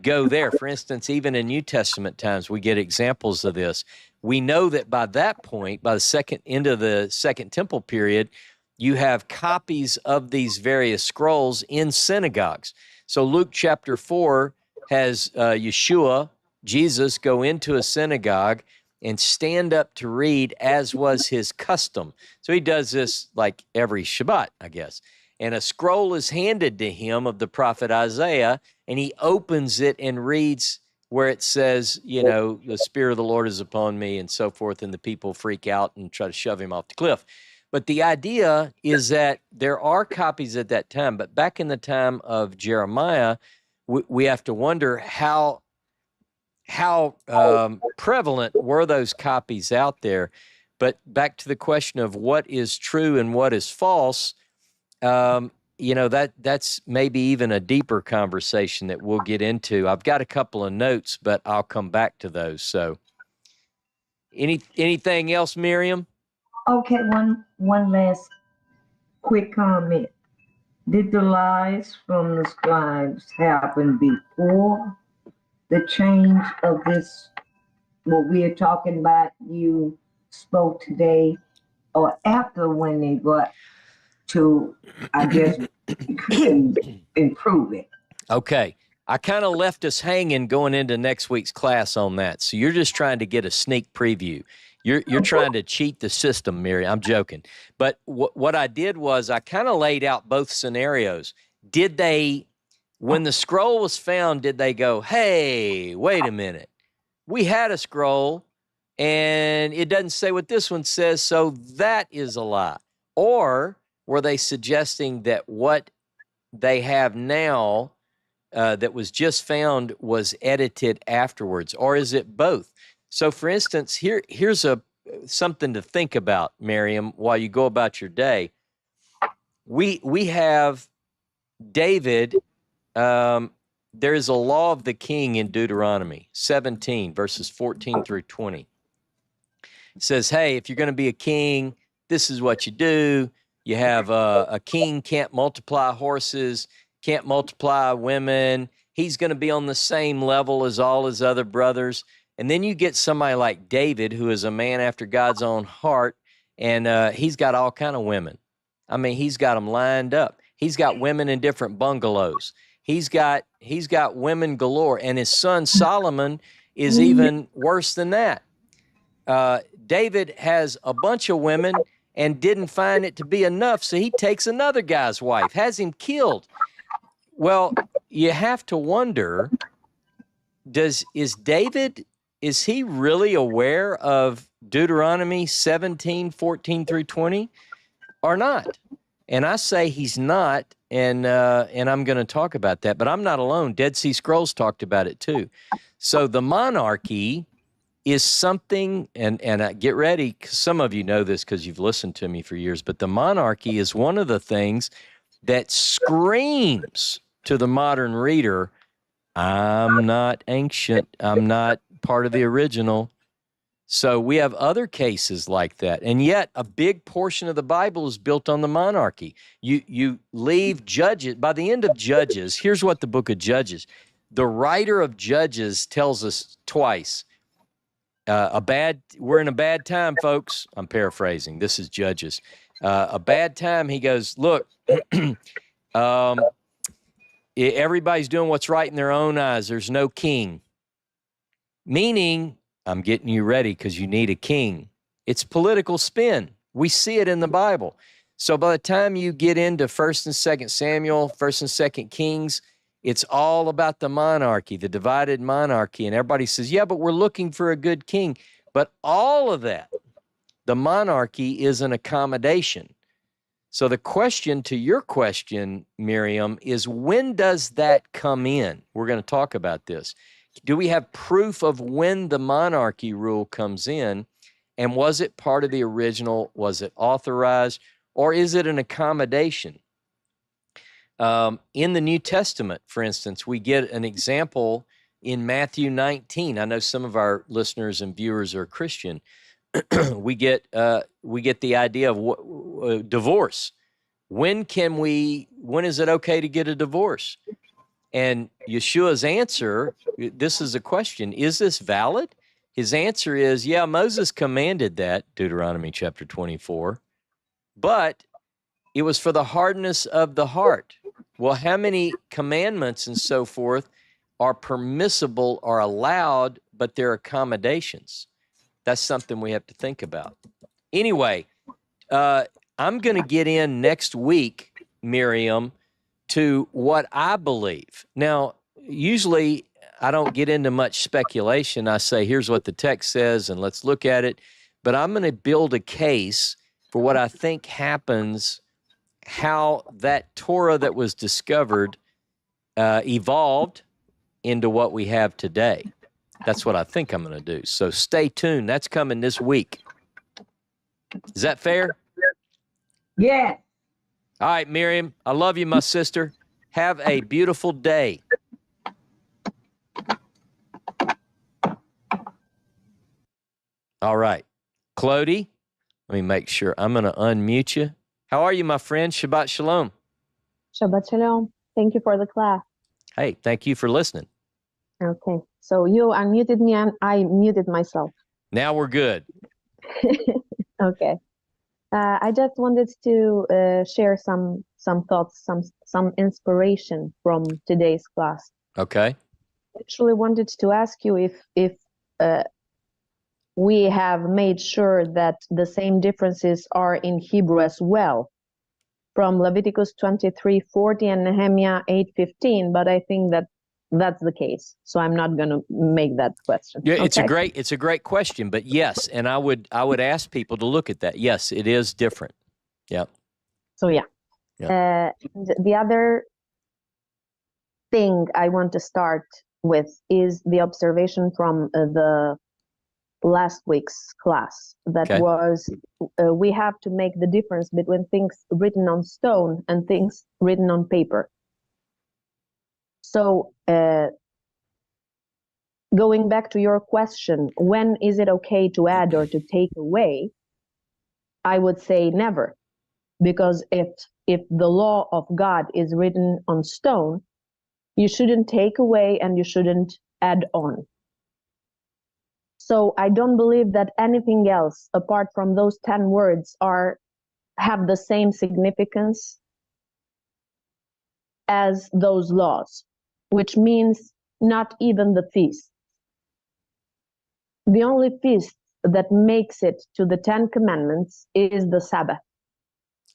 go there. For instance, even in New Testament times, we get examples of this. We know that by that point, by the end of the Second Temple period, you have copies of these various scrolls in synagogues. So Luke chapter 4 has Yeshua, Jesus, go into a synagogue and stand up to read, as was his custom. So he does this like every Shabbat, I guess. And a scroll is handed to him of the prophet Isaiah, and he opens it and reads where it says, the Spirit of the Lord is upon me, and so forth, and the people freak out and try to shove him off the cliff. But the idea is that there are copies at that time, but back in the time of Jeremiah, we have to wonder how prevalent were those copies out there. But back to the question of what is true and what is false, that's maybe even a deeper conversation that we'll get into. I've got a couple of notes, but I'll come back to those. So anything else, Miriam? Okay, one last quick comment. Did the lies from the scribes happen before the change of this, what we're talking about, you spoke today, or after when they got to, I guess, improve it? Okay. I kind of left us hanging going into next week's class on that. So you're just trying to get a sneak preview. You're trying to cheat the system, Mary. I'm joking. But what I did was I kind of laid out both scenarios. Did they, when the scroll was found, did they go, hey, wait a minute. We had a scroll and it doesn't say what this one says, so that is a lie? Or were they suggesting that what they have now that was just found was edited afterwards? Or is it both? So, for instance, here's something to think about, Miriam, while you go about your day. We have David. There is a law of the king in Deuteronomy 17, verses 14 through 20. It says, hey, if you're going to be a king, this is what you do. You have a king can't multiply horses, can't multiply women. He's going to be on the same level as all his other brothers. And then you get somebody like David, who is a man after God's own heart, and he's got all kind of women. I mean, he's got them lined up. He's got women in different bungalows. He's got women galore, and his son Solomon is even worse than that. David has a bunch of women and didn't find it to be enough, so he takes another guy's wife, has him killed. Well, you have to wonder, is David, is he really aware of Deuteronomy 17, 14 through 20 or not? And I say he's not, and I'm going to talk about that, but I'm not alone. Dead Sea Scrolls talked about it too. So the monarchy is something, and get ready, because some of you know this because you've listened to me for years, but the monarchy is one of the things that screams to the modern reader, I'm not ancient, I'm not part of the original. So we have other cases like that. And yet a big portion of the Bible is built on the monarchy. You leave Judges, by the end of Judges, here's what the book of Judges, the writer of Judges tells us twice, we're in a bad time, folks. I'm paraphrasing. This is Judges. A bad time. He goes, look, everybody's doing what's right in their own eyes. There's no king. Meaning, I'm getting you ready because you need a king. It's political spin. We see it in the Bible. So by the time you get into 1st and 2nd Samuel, 1st and 2nd Kings, it's all about the monarchy, the divided monarchy. And everybody says, yeah, but we're looking for a good king. But all of that, the monarchy is an accommodation. So the question to your question, Miriam, is when does that come in? We're going to talk about this. Do we have proof of when the monarchy rule comes in? And was it part of the original? Was it authorized? Or is it an accommodation? In the New Testament, for instance, we get an example in Matthew 19. I know some of our listeners and viewers are Christian. we get the idea of divorce. When is it okay to get a divorce? And Yeshua's answer, this is a question, is this valid? His answer is, yeah, Moses commanded that, Deuteronomy chapter 24, but it was for the hardness of the heart. Well, how many commandments and so forth are permissible or allowed, but they're accommodations? That's something we have to think about. Anyway, I'm going to get in next week, Miriam, to what I believe. Now, usually I don't get into much speculation. I say, here's what the text says, and let's look at it. But I'm going to build a case for what I think happens, how that Torah that was discovered evolved into what we have today. That's what I think I'm going to do. So stay tuned. That's coming this week. Is that fair? Yeah. All right, Miriam, I love you, my sister. Have a beautiful day. All right. Clody, let me make sure. I'm going to unmute you. How are you, my friend? Shabbat shalom. Shabbat shalom. Thank you for the class. Hey, thank you for listening. Okay. So you unmuted me and I muted myself. Now we're good. Okay. I just wanted to share some thoughts, some inspiration from today's class. Okay. Actually wanted to ask you if we have made sure that the same differences are in Hebrew as well, from Leviticus 23:40 and Nehemiah 8:15, but I think that that's the case, so I'm not going to make that question. Yeah, Okay? it's a great question, but yes, and I would ask people to look at that. Yes, it is different. Yeah. So yeah. The other thing I want to start with is the observation from the last week's class that Okay. was we have to make the difference between things written on stone and things written on paper. So going back to your question, when is it okay to add or to take away? I would say never, because if the law of God is written on stone, you shouldn't take away and you shouldn't add on. So I don't believe that anything else apart from those 10 words have the same significance as those laws, which means not even the feast. The only feast that makes it to the 10 commandments is the Sabbath.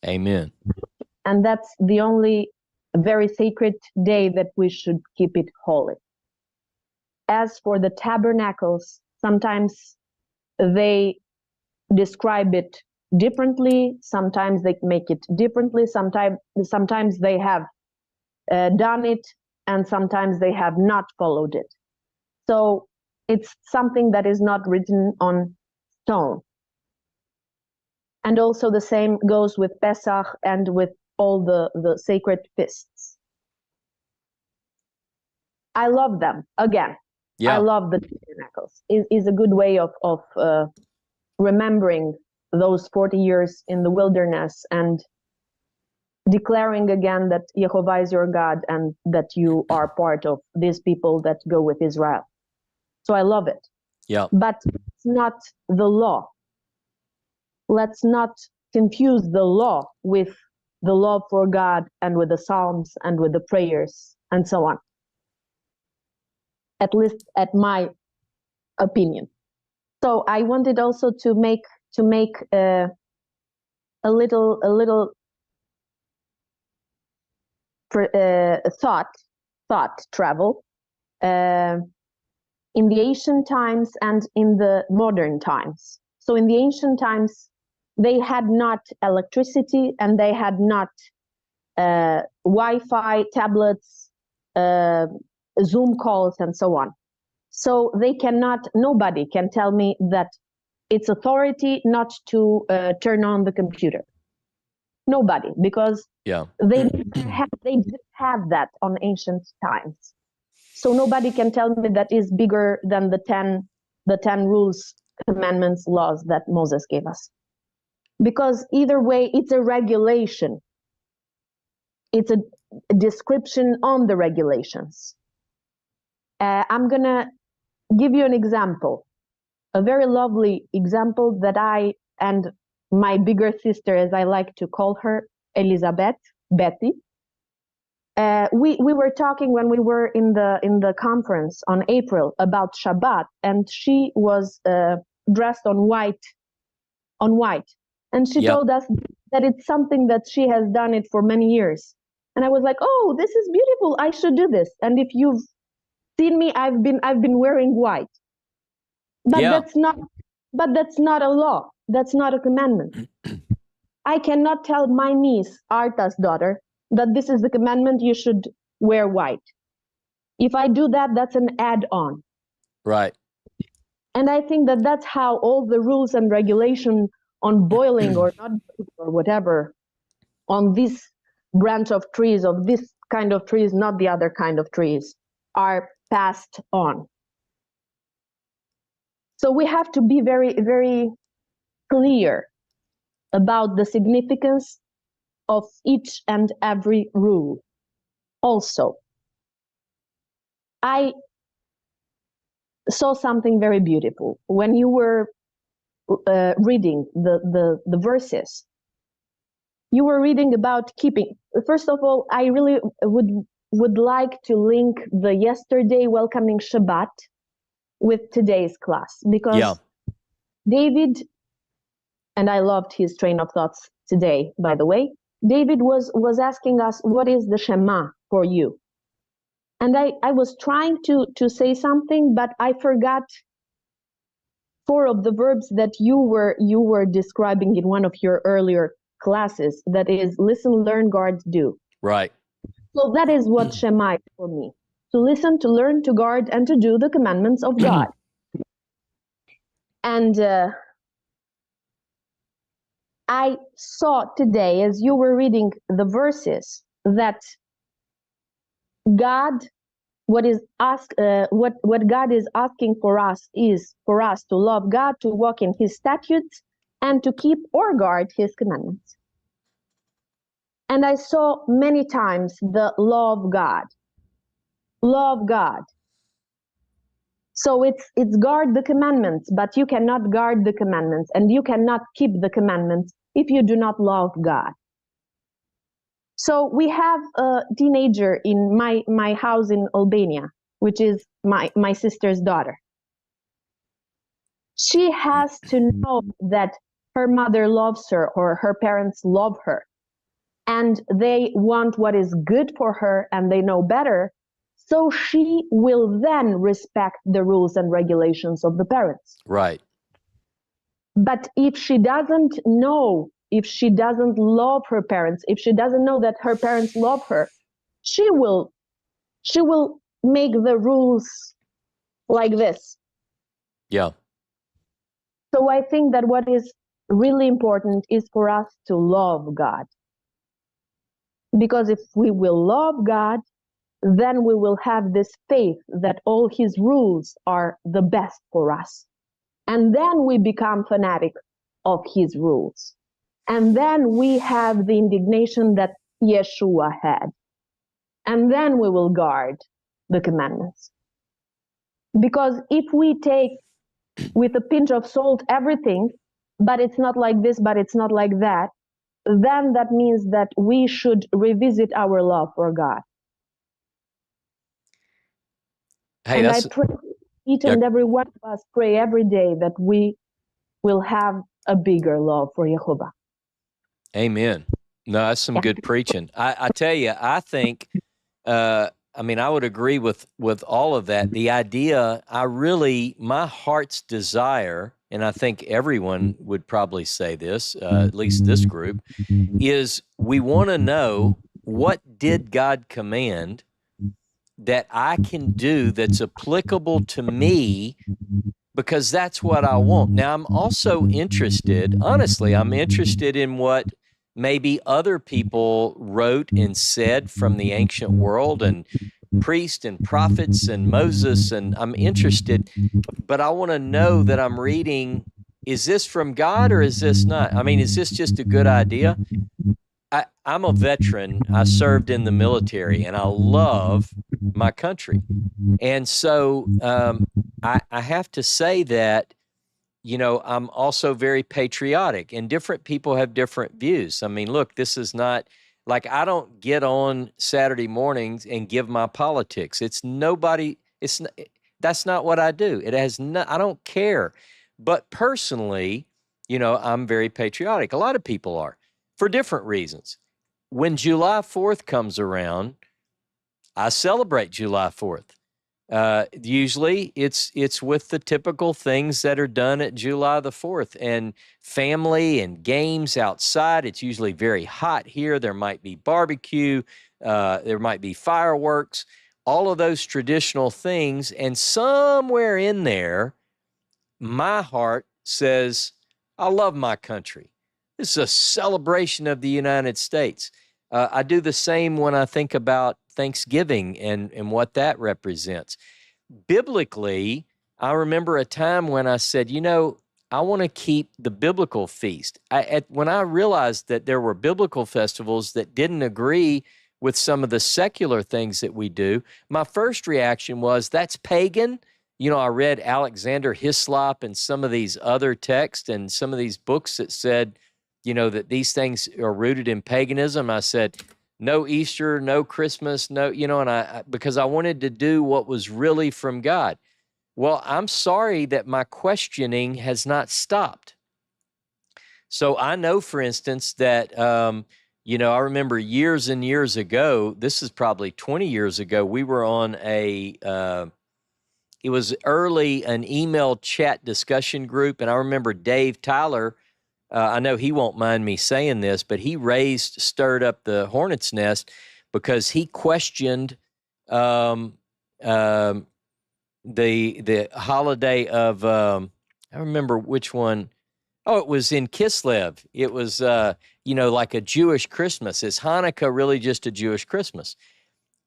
Amen. And that's the only very sacred day that we should keep it holy. As for the tabernacles, sometimes they describe it differently, sometimes they make it differently, sometimes they have done it, and sometimes they have not followed it. So it's something that is not written on stone. And also the same goes with Pesach and with all the sacred feasts. I love them. Again, Yeah. I love the tabernacles. It is a good way of remembering those 40 years in the wilderness and declaring again that Jehovah is your God and that you are part of these people that go with Israel. So I love it. Yeah. But it's not the law. Let's not confuse the law with the love for God and with the Psalms and with the prayers and so on. At least at my opinion. So I wanted also to make a little thought travel in the ancient times and in the modern times. So in the ancient times, they had not electricity and they had not Wi-Fi, tablets, Zoom calls, and so on. So nobody can tell me that it's authority not to turn on the computer. Nobody, because they didn't have that on ancient times. So nobody can tell me that is bigger than the 10 rules, commandments, laws that Moses gave us. Because either way, it's a regulation. It's a description on the regulations. I'm gonna give you an example, a very lovely example that I and my bigger sister, as I like to call her, Betty, we were talking when we were in the conference on April about Shabbat, and she was dressed on white, and she told us that it's something that she has done it for many years. And I was like, oh, this is beautiful, I should do this. And if you've seen me, I've been wearing white. But that's not a law. That's not a commandment. I cannot tell my niece, Arta's daughter, that this is the commandment, you should wear white. If I do that, that's an add-on. Right. And I think that that's how all the rules and regulation on boiling or not or whatever on this branch of trees, of this kind of trees, not the other kind of trees, are passed on. So we have to be very, very clear about the significance of each and every rule. Also, I saw something very beautiful. When you were reading the verses, you were reading about keeping. First of all, I really would like to link the yesterday welcoming Shabbat with today's class, because David, and I loved his train of thoughts today, by the way. David was asking us, what is the Shema for you? And I was trying to say something, but I forgot 4 of the verbs that you were describing in one of your earlier classes. That is listen, learn, guard, do. Right. So that is what Shema is for me. To listen, to learn, to guard, and to do the commandments of God. And I saw today, as you were reading the verses, that God, what God is asking for us is for us to love God, to walk in His statutes, and to keep or guard His commandments. And I saw many times the love God. Love God. So it's guard the commandments, but you cannot guard the commandments, and you cannot keep the commandments if you do not love God. So we have a teenager in my house in Albania, which is my sister's daughter. She has to know that her mother loves her, or her parents love her, and they want what is good for her, and they know better. So she will then respect the rules and regulations of the parents. Right. But if she doesn't know, if she doesn't love her parents, if she doesn't know that her parents love her, she will make the rules like this. Yeah. So I think that what is really important is for us to love God. Because if we will love God, then we will have this faith that all His rules are the best for us. And then we become fanatic of His rules. And then we have the indignation that Yeshua had. And then we will guard the commandments. Because if we take with a pinch of salt everything, but it's not like this, but it's not like that, then that means that we should revisit our love for God. Hey, and I pray each and every one of us pray every day that we will have a bigger love for Yehovah. Amen. No, that's some good preaching. I tell you, I think, I would agree with all of that. The idea, my heart's desire, and I think everyone would probably say this, at least this group, is we want to know, what did God command that I can do that's applicable to me, because that's what I want. Now, I'm also interested, honestly, I'm interested in what maybe other people wrote and said from the ancient world, and priests and prophets and Moses, and I'm interested, but I want to know that I'm reading, is this from God or is this not? I mean, is this just a good idea? I'm a veteran. I served in the military, and I love my country. And so I have to say that, I'm also very patriotic, and different people have different views. I mean, look, this is not like, I don't get on Saturday mornings and give my politics. That's not what I do. I don't care. But personally, I'm very patriotic. A lot of people are, for different reasons. When July 4th comes around, I celebrate July 4th. Usually it's with the typical things that are done at July the 4th, and family and games outside. It's usually very hot here. There might be barbecue. There might be fireworks, all of those traditional things. And somewhere in there, my heart says, I love my country. This is a celebration of the United States. I do the same when I think about Thanksgiving and what that represents. Biblically, I remember a time when I said, I want to keep the biblical feast. When I realized that there were biblical festivals that didn't agree with some of the secular things that we do, my first reaction was, that's pagan, I read Alexander Hislop and some of these other texts and some of these books that said, that these things are rooted in paganism. I said, no Easter, no Christmas, no, and because I wanted to do what was really from God. Well, I'm sorry that my questioning has not stopped. So I know, for instance, that, I remember years and years ago, this is probably 20 years ago, we were on it was early an email chat discussion group. And I remember Dave Tyler, I know he won't mind me saying this, but he stirred up the hornet's nest because he questioned the holiday of, I remember which one. Oh, it was in Kislev. It was, like a Jewish Christmas. Is Hanukkah really just a Jewish Christmas?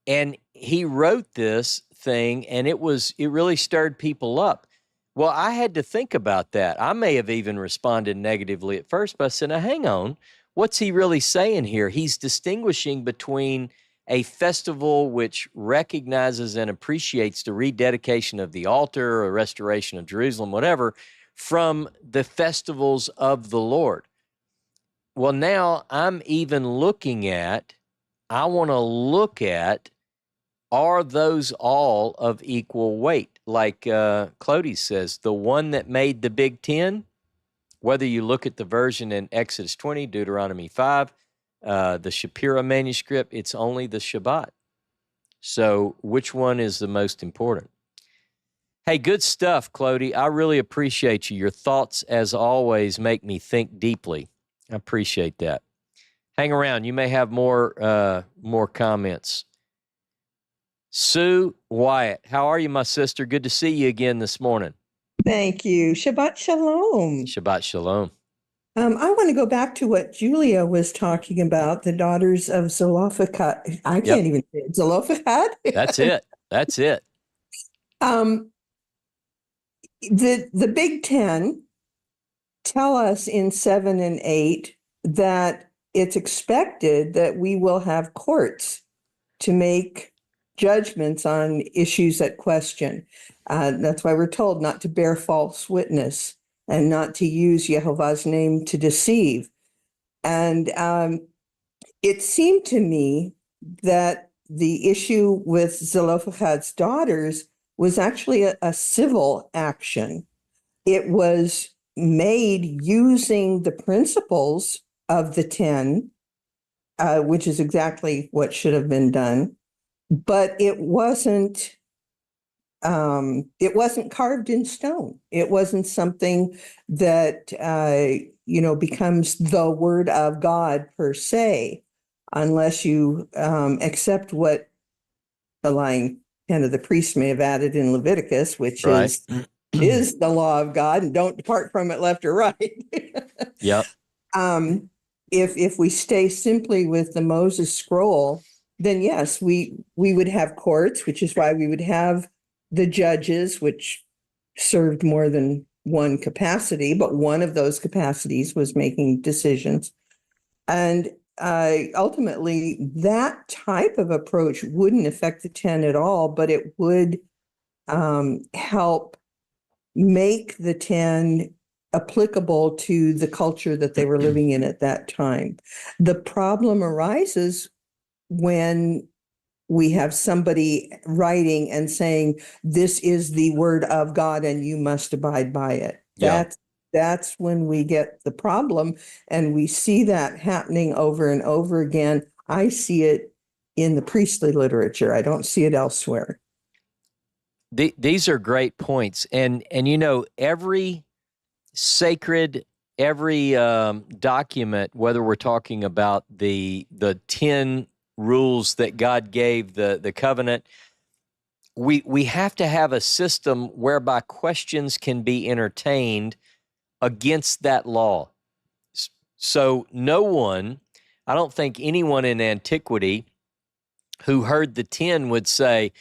And he wrote this thing, and it really stirred people up. Well, I had to think about that. I may have even responded negatively at first, but I said, now hang on. What's he really saying here? He's distinguishing between a festival which recognizes and appreciates the rededication of the altar or restoration of Jerusalem, whatever, from the festivals of the Lord. Well, now I'm even I want to look at, are those all of equal weight? Like Clody says, the one that made the Big Ten, whether you look at the version in Exodus 20, Deuteronomy 5, the Shapira manuscript, it's only the Shabbat. So which one is the most important? Hey, good stuff, Clody. I really appreciate you. Your thoughts, as always, make me think deeply. I appreciate that. Hang around. You may have more comments. Sue Wyatt, how are you, my sister? Good to see you again this morning. Thank you. Shabbat Shalom. Shabbat Shalom. I want to go back to what Julia was talking about, the daughters of Zelophehad. I can't even say it. Zelophehad? That's it. That's it. The Big Ten tell us in 7 and 8 that it's expected that we will have courts to make judgments on issues that question. That's why we're told not to bear false witness and not to use Jehovah's name to deceive. And it seemed to me that the issue with Zelophehad's daughters was actually a civil action. It was made using the principles of the 10, which is exactly what should have been done. But it wasn't carved in stone. It wasn't something that becomes the word of God per se, unless you accept what the lying pen of the priest may have added in Leviticus, which is the law of God, and don't depart from it left or right. Yep. If we stay simply with the Moses scroll, then yes, we would have courts, which is why we would have the judges, which served more than one capacity, but one of those capacities was making decisions. And ultimately, that type of approach wouldn't affect the 10 at all, but it would help make the 10 applicable to the culture that they were living in at that time. The problem arises when we have somebody writing and saying, this is the word of God and you must abide by it. Yeah. That's when we get the problem, and we see that happening over and over again. I see it in the priestly literature. I don't see it elsewhere. These are great points. And every sacred, every document, whether we're talking about the 10 rules that God gave, the covenant, we have to have a system whereby questions can be entertained against that law. So I don't think anyone in antiquity who heard the 10 would say,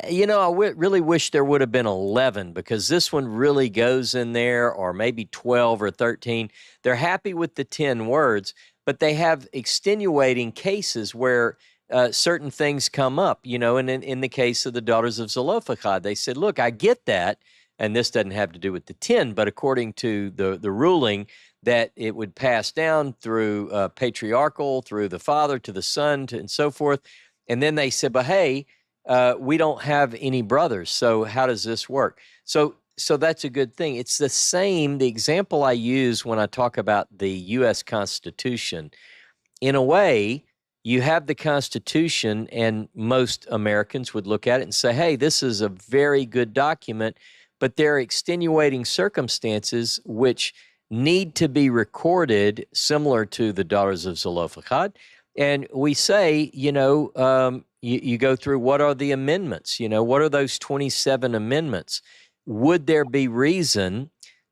really wish there would have been 11 because this one really goes in there, or maybe 12 or 13. They're happy with the 10 words, but they have extenuating cases where certain things come up, you know, and in the case of the daughters of Zelophehad, they said, look, I get that, and this doesn't have to do with the 10, but according to the ruling that it would pass down through patriarchal, through the father to the son, and so forth. And then they said, but hey, we don't have any brothers, so how does this work? So that's a good thing. It's the same, the example I use when I talk about the U.S. Constitution. In a way, you have the Constitution, and most Americans would look at it and say, hey, this is a very good document, but there are extenuating circumstances which need to be recorded, similar to the daughters of Zelophehad. And we say, you know, you go through, what are the amendments? You know, what are those 27 amendments? Would there be reason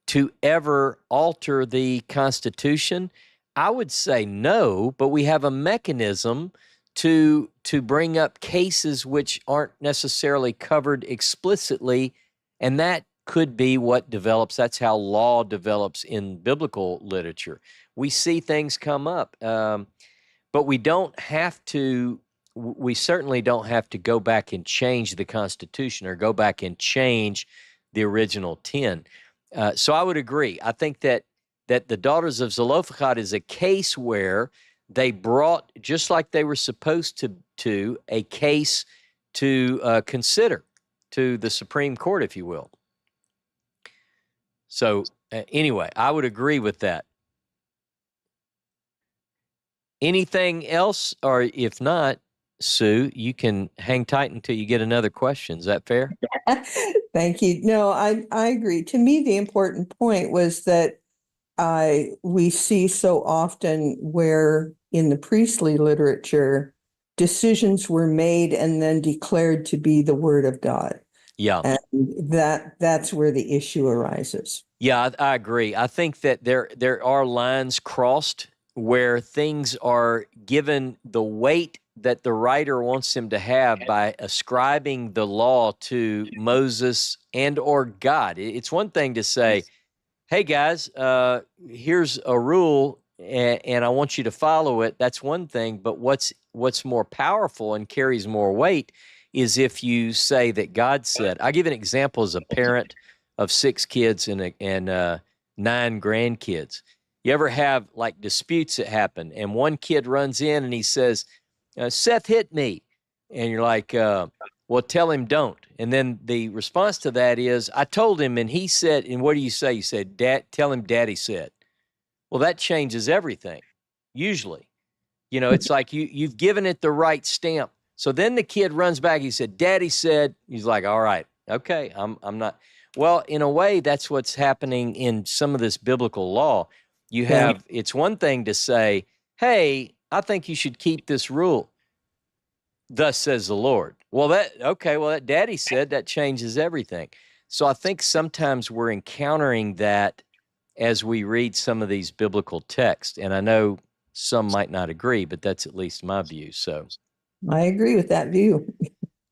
to ever alter the Constitution? I would say no, but we have a mechanism to bring up cases which aren't necessarily covered explicitly, and that could be what develops. That's how law develops in biblical literature. We see things come up, but we don't have to. We certainly don't have to go back and change the Constitution or go back and change the original 10. So I would agree. I think that the daughters of Zelophehad is a case where they brought, just like they were supposed to a case to consider to the Supreme Court, if you will. So anyway, I would agree with that. Anything else? Or if not, Sue, you can hang tight until you get another question. Is that fair? Thank you. No, I agree. To me, the important point was that we see so often where in the priestly literature, decisions were made and then declared to be the word of God. Yeah. And that's where the issue arises. Yeah, I agree. I think that there are lines crossed where things are given the weight that the writer wants them to have by ascribing the law to Moses and or God. It's one thing to say, hey guys, here's a rule and I want you to follow it. That's one thing, but what's more powerful and carries more weight is if you say that God said. I'll give an example as a parent of 6 kids and 9 grandkids. You ever have like disputes that happen and one kid runs in and he says, Seth hit me. And you're like, well, tell him don't. And then the response to that is, I told him and he said, and what do you say? You said, Dad, tell him Daddy said. Well, that changes everything, usually. You know, it's like you've given it the right stamp. So then the kid runs back. He said, Daddy said. He's like, all right, okay, I'm not. Well, in a way, that's what's happening in some of this biblical law. You have, it's one thing to say, hey, I think you should keep this rule. Thus says the Lord. Well, that Daddy said, that changes everything. So I think sometimes we're encountering that as we read some of these biblical texts. And I know some might not agree, but that's at least my view. So I agree with that view.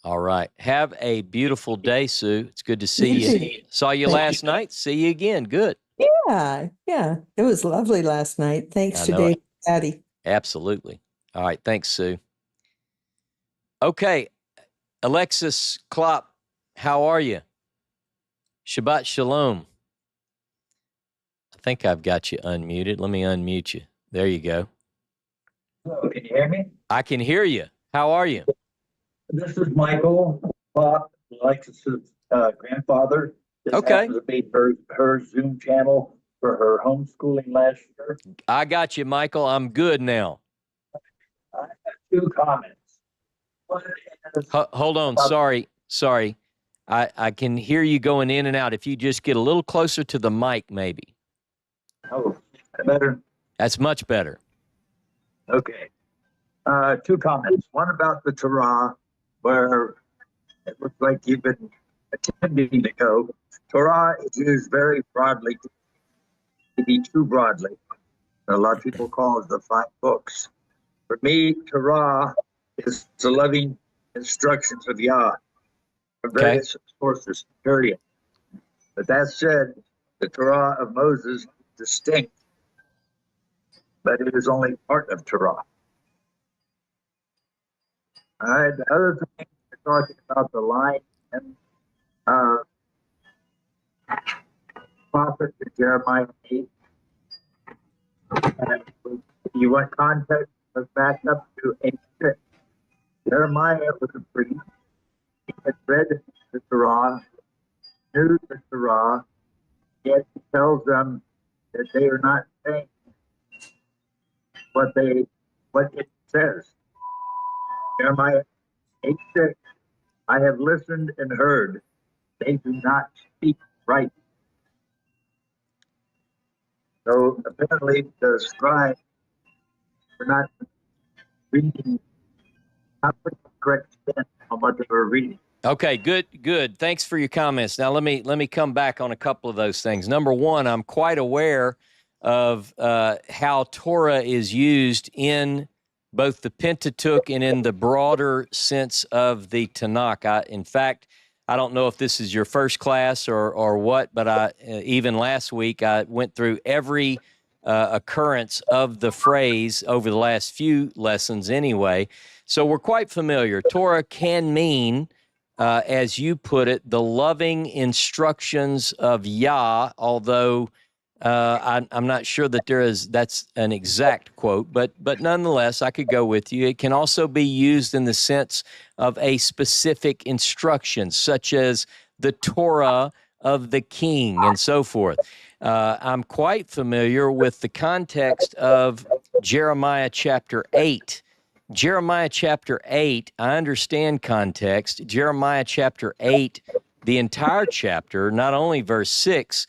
All right. Have a beautiful day, Sue. It's good to see you. Saw you last night. See you again. Good. Yeah. It was lovely last night. Thanks to Dave and Patty. Absolutely. All right. Thanks, Sue. Okay. Alexis Klopp, how are you? Shabbat Shalom. I think I've got you unmuted. Let me unmute you. There you go. Hello, can you hear me? I can hear you. How are you? This is Michael Klopp, Alexis's grandfather. Just Okay. happens to be her Zoom channel for her homeschooling last year. I got you, Michael. I'm good now. I have 2 comments. One is, Hold on. Sorry. I can hear you going in and out. If you just get a little closer to the mic, maybe. oh, better? That's much better. Okay. 2 comments. One about the Torah, where it looks like you've been attempting to go. Torah is used very broadly, to be too broadly. A lot of people call it the 5 books. For me, Torah is the loving instructions of Yah from various sources, period. But that said, the Torah of Moses is distinct, but it is only part of Torah. All right. The other thing, we're talking about the line and prophet to Jeremiah 8. And you want context? Let's back up to 8:6. Jeremiah was a priest. He had read the Torah, knew the Torah, yet he tells them that they are not saying what it says. Jeremiah 8:6. I have listened and heard. They do not speak right. So apparently the scribes were not reading, not putting the correct spin on what they were reading. Okay, good. Thanks for your comments. Now let me come back on a couple of those things. Number one, I'm quite aware of how Torah is used in both the Pentateuch and in the broader sense of the Tanakh. In fact, I don't know if this is your first class or what, but even last week I went through every occurrence of the phrase over the last few lessons anyway. So we're quite familiar. Torah can mean, as you put it, the loving instructions of Yah, although I'm not sure that that's an exact quote, but nonetheless, I could go with you. It can also be used in the sense of a specific instruction, such as the Torah of the king and so forth. I'm quite familiar with the context of Jeremiah chapter 8. Jeremiah chapter 8, I understand context. Jeremiah chapter 8, the entire chapter, not only verse 6,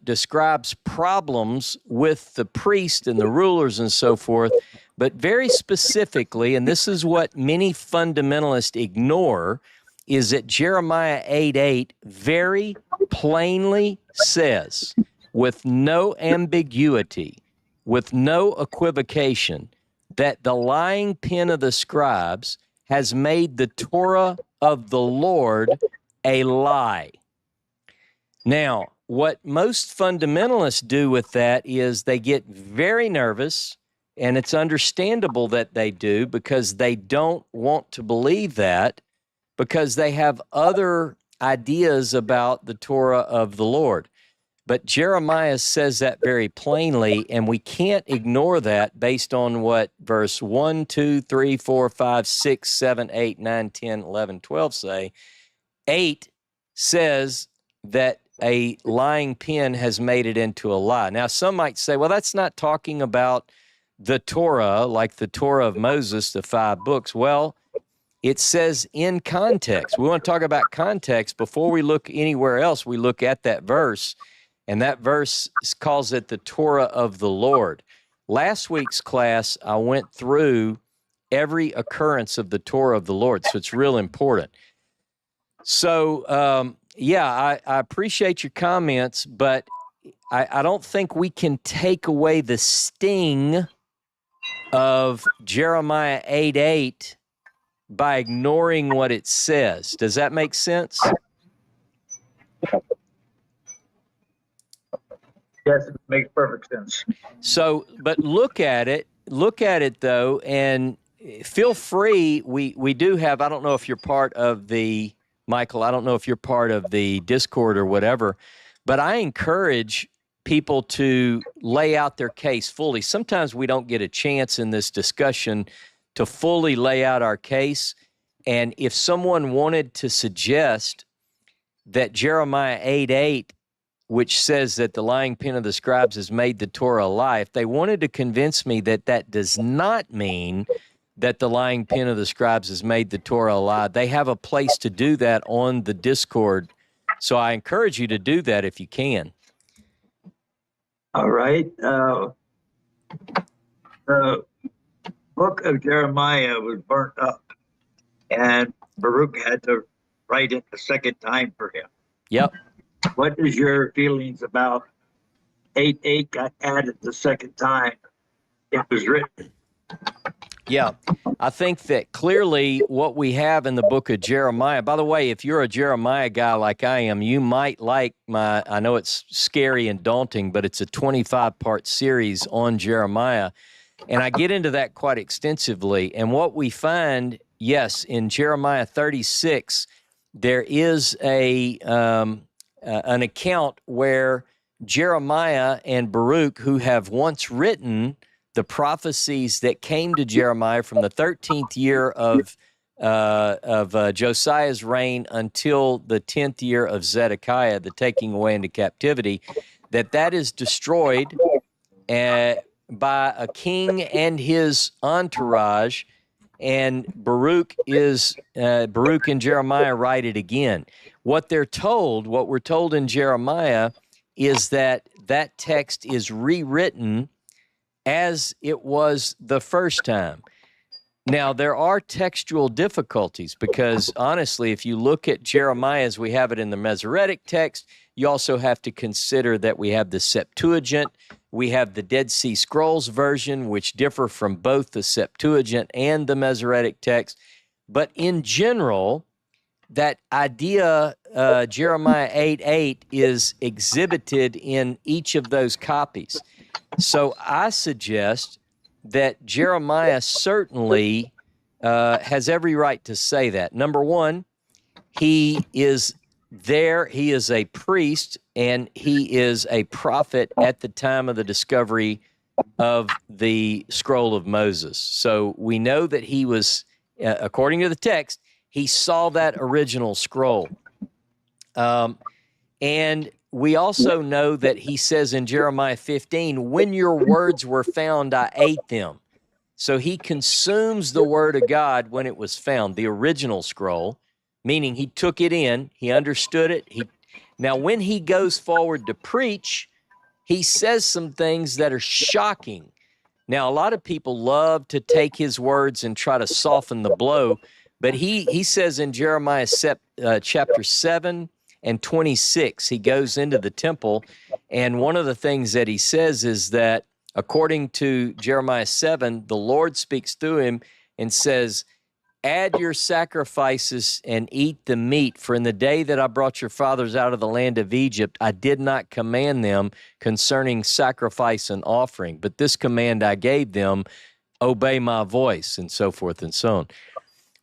describes problems with the priest and the rulers and so forth, but very specifically, and this is what many fundamentalists ignore, is that Jeremiah 8:8 very plainly says, with no ambiguity, with no equivocation, that the lying pen of the scribes has made the Torah of the Lord a lie. Now, what most fundamentalists do with that is they get very nervous, and it's understandable that they do because they don't want to believe that because they have other ideas about the Torah of the Lord. But Jeremiah says that very plainly, and we can't ignore that based on what verse 1, 2, 3, 4, 5, 6, 7, 8, 9, 10, 11, 12 say. 8 says that a lying pen has made it into a lie. Now, some might say, well, that's not talking about the Torah, like the Torah of Moses, the 5 books. Well, it says in context. We want to talk about context. Before we look anywhere else, we look at that verse, and that verse calls it the Torah of the Lord. Last week's class, I went through every occurrence of the Torah of the Lord, so it's real important. So, I appreciate your comments, but I don't think we can take away the sting of Jeremiah 8:8 by ignoring what it says. Does that make sense? Yes, it makes perfect sense. So, but look at it though, and feel free. We do have, I don't know if you're part of the, Michael, I don't know if you're part of the Discord or whatever, but I encourage people to lay out their case fully. Sometimes we don't get a chance in this discussion to fully lay out our case. And if someone wanted to suggest that Jeremiah 8:8, which says that the lying pen of the scribes has made the Torah a lie, if they wanted to convince me that that does not mean that the lying pen of the scribes has made the Torah a lie, they have a place to do that on the Discord. So I encourage you to do that if you can. All right. The book of Jeremiah was burnt up, and Baruch had to write it the second time for him. Yep. What is your feelings about 8:8 got added the second time it was written? Yeah, I think that clearly what we have in the book of Jeremiah, by the way, if you're a Jeremiah guy like I am, you might like I know it's scary and daunting, but it's a 25-part series on Jeremiah. And I get into that quite extensively. And what we find yes, in Jeremiah 36, there is an account where Jeremiah and Baruch, who have once written the prophecies that came to Jeremiah from the 13th year of Josiah's reign until the 10th year of Zedekiah, the taking away into captivity, that is destroyed by a king and his entourage, and Baruch and Jeremiah write it again. What we're told in Jeremiah is that text is rewritten as it was the first time. Now, there are textual difficulties because, honestly, if you look at Jeremiah as we have it in the Masoretic text, you also have to consider that we have the Septuagint, we have the Dead Sea Scrolls version, which differ from both the Septuagint and the Masoretic text. But in general, that idea, Jeremiah 8:8, is exhibited in each of those copies. So I suggest that Jeremiah certainly has every right to say that. Number one, he is there, he is a priest, and he is a prophet at the time of the discovery of the scroll of Moses. So we know that he was, according to the text, he saw that original scroll. And we also know that he says in Jeremiah 15, when your words were found, I ate them. So he consumes the word of God when it was found, the original scroll, meaning he took it in, he understood it. Now, when he goes forward to preach, he says some things that are shocking. Now, a lot of people love to take his words and try to soften the blow, but he says in Jeremiah chapter 7 and 26, he goes into the temple, and one of the things that he says is that, according to Jeremiah 7, the Lord speaks through him and says, add your sacrifices and eat the meat, for in the day that I brought your fathers out of the land of Egypt, I did not command them concerning sacrifice and offering, but this command I gave them, obey my voice, and so forth and so on.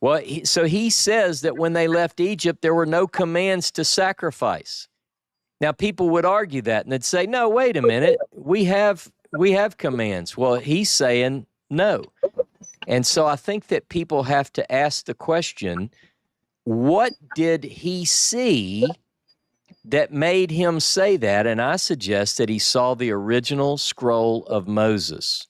Well, so he says that when they left Egypt, there were no commands to sacrifice. Now, people would argue that, and they'd say, no, wait a minute, we have commands. Well, he's saying no. And so I think that people have to ask the question, what did he see that made him say that? And I suggest that he saw the original scroll of Moses.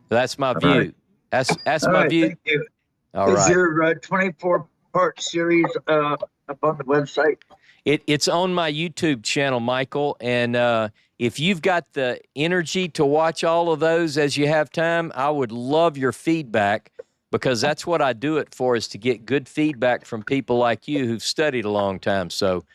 That's my view. That's my view. Thank you. All right. Is your 24-part series up on the website? It's on my YouTube channel, Michael, and if you've got the energy to watch all of those as you have time, I would love your feedback, because that's what I do it for, is to get good feedback from people like you who've studied a long time. So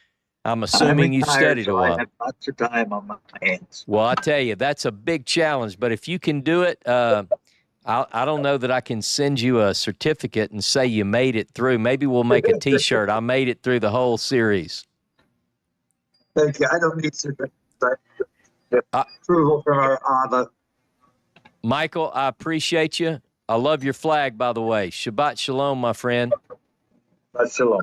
I'm assuming you've studied a while. I have lots of time on my hands. Well, I tell you, that's a big challenge, but if you can do it, I don't know that I can send you a certificate and say you made it through. Maybe we'll make a T-shirt. I made it through the whole series. Thank you. I don't need certificate. Approval from our Abba. Michael, I appreciate you. I love your flag, by the way. Shabbat shalom, my friend. Shabbat shalom.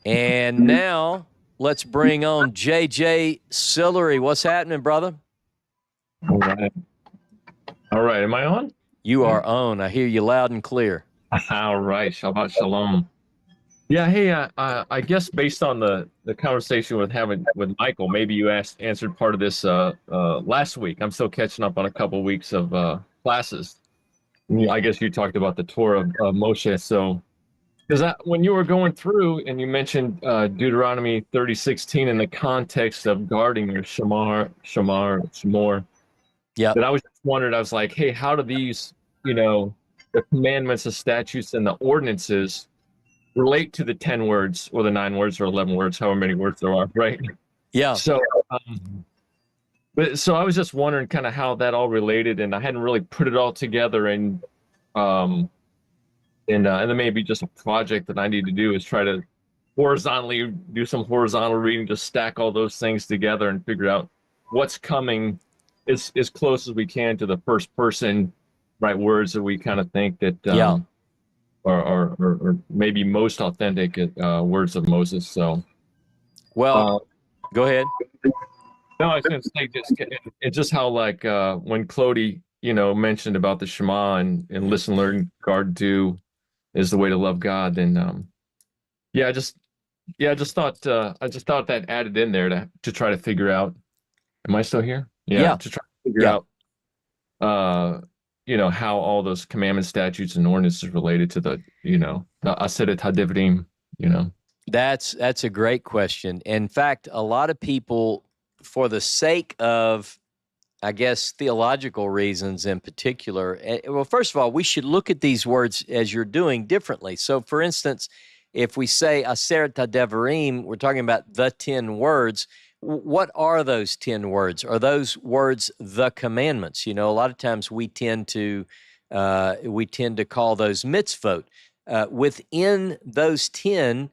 And now let's bring on JJ Sillery. What's happening, brother? All right. All right. Am I on? You are on. I hear you loud and clear. All right. Shabbat shalom. Yeah. Hey, I guess based on the conversation with Michael, maybe you answered part of this last week. I'm still catching up on a couple weeks of classes. I guess you talked about the Torah of Moshe. So, because when you were going through and you mentioned Deuteronomy 30:16 in the context of guarding your shamar, yeah, that I was just wondering. I was like, hey, how do these, the commandments, the statutes, and the ordinances relate to the 10 words or the 9 words or 11 words, however many words there are, right? Yeah. So, so I was just wondering kind of how that all related, and I hadn't really put it all together. And then maybe just a project that I need to do is try to horizontally do some horizontal reading, just stack all those things together and figure out what's coming as close as we can to the first person, right, words that we kind of think that Yeah. or maybe most authentic words of Moses. So, Well, go ahead. no, I was going to say it's just how like when Clody, mentioned about the Shema and listen, learn, guard, do is the way to love God. Then yeah, I just thought that added in there to try to figure out. Am I still here? Yeah. To try to figure Yeah. out how all those commandment statutes and ordinances related to the Aseret HaDivrim, That's a great question. In fact, a lot of people, for the sake of, I guess, theological reasons in particular, well, first of all, we should look at these words as you're doing differently. So, for instance, if we say Aseret HaDevarim, we're talking about the 10 words. What are those 10 words? Are those words the commandments? A lot of times we tend to call those mitzvot. Within those 10,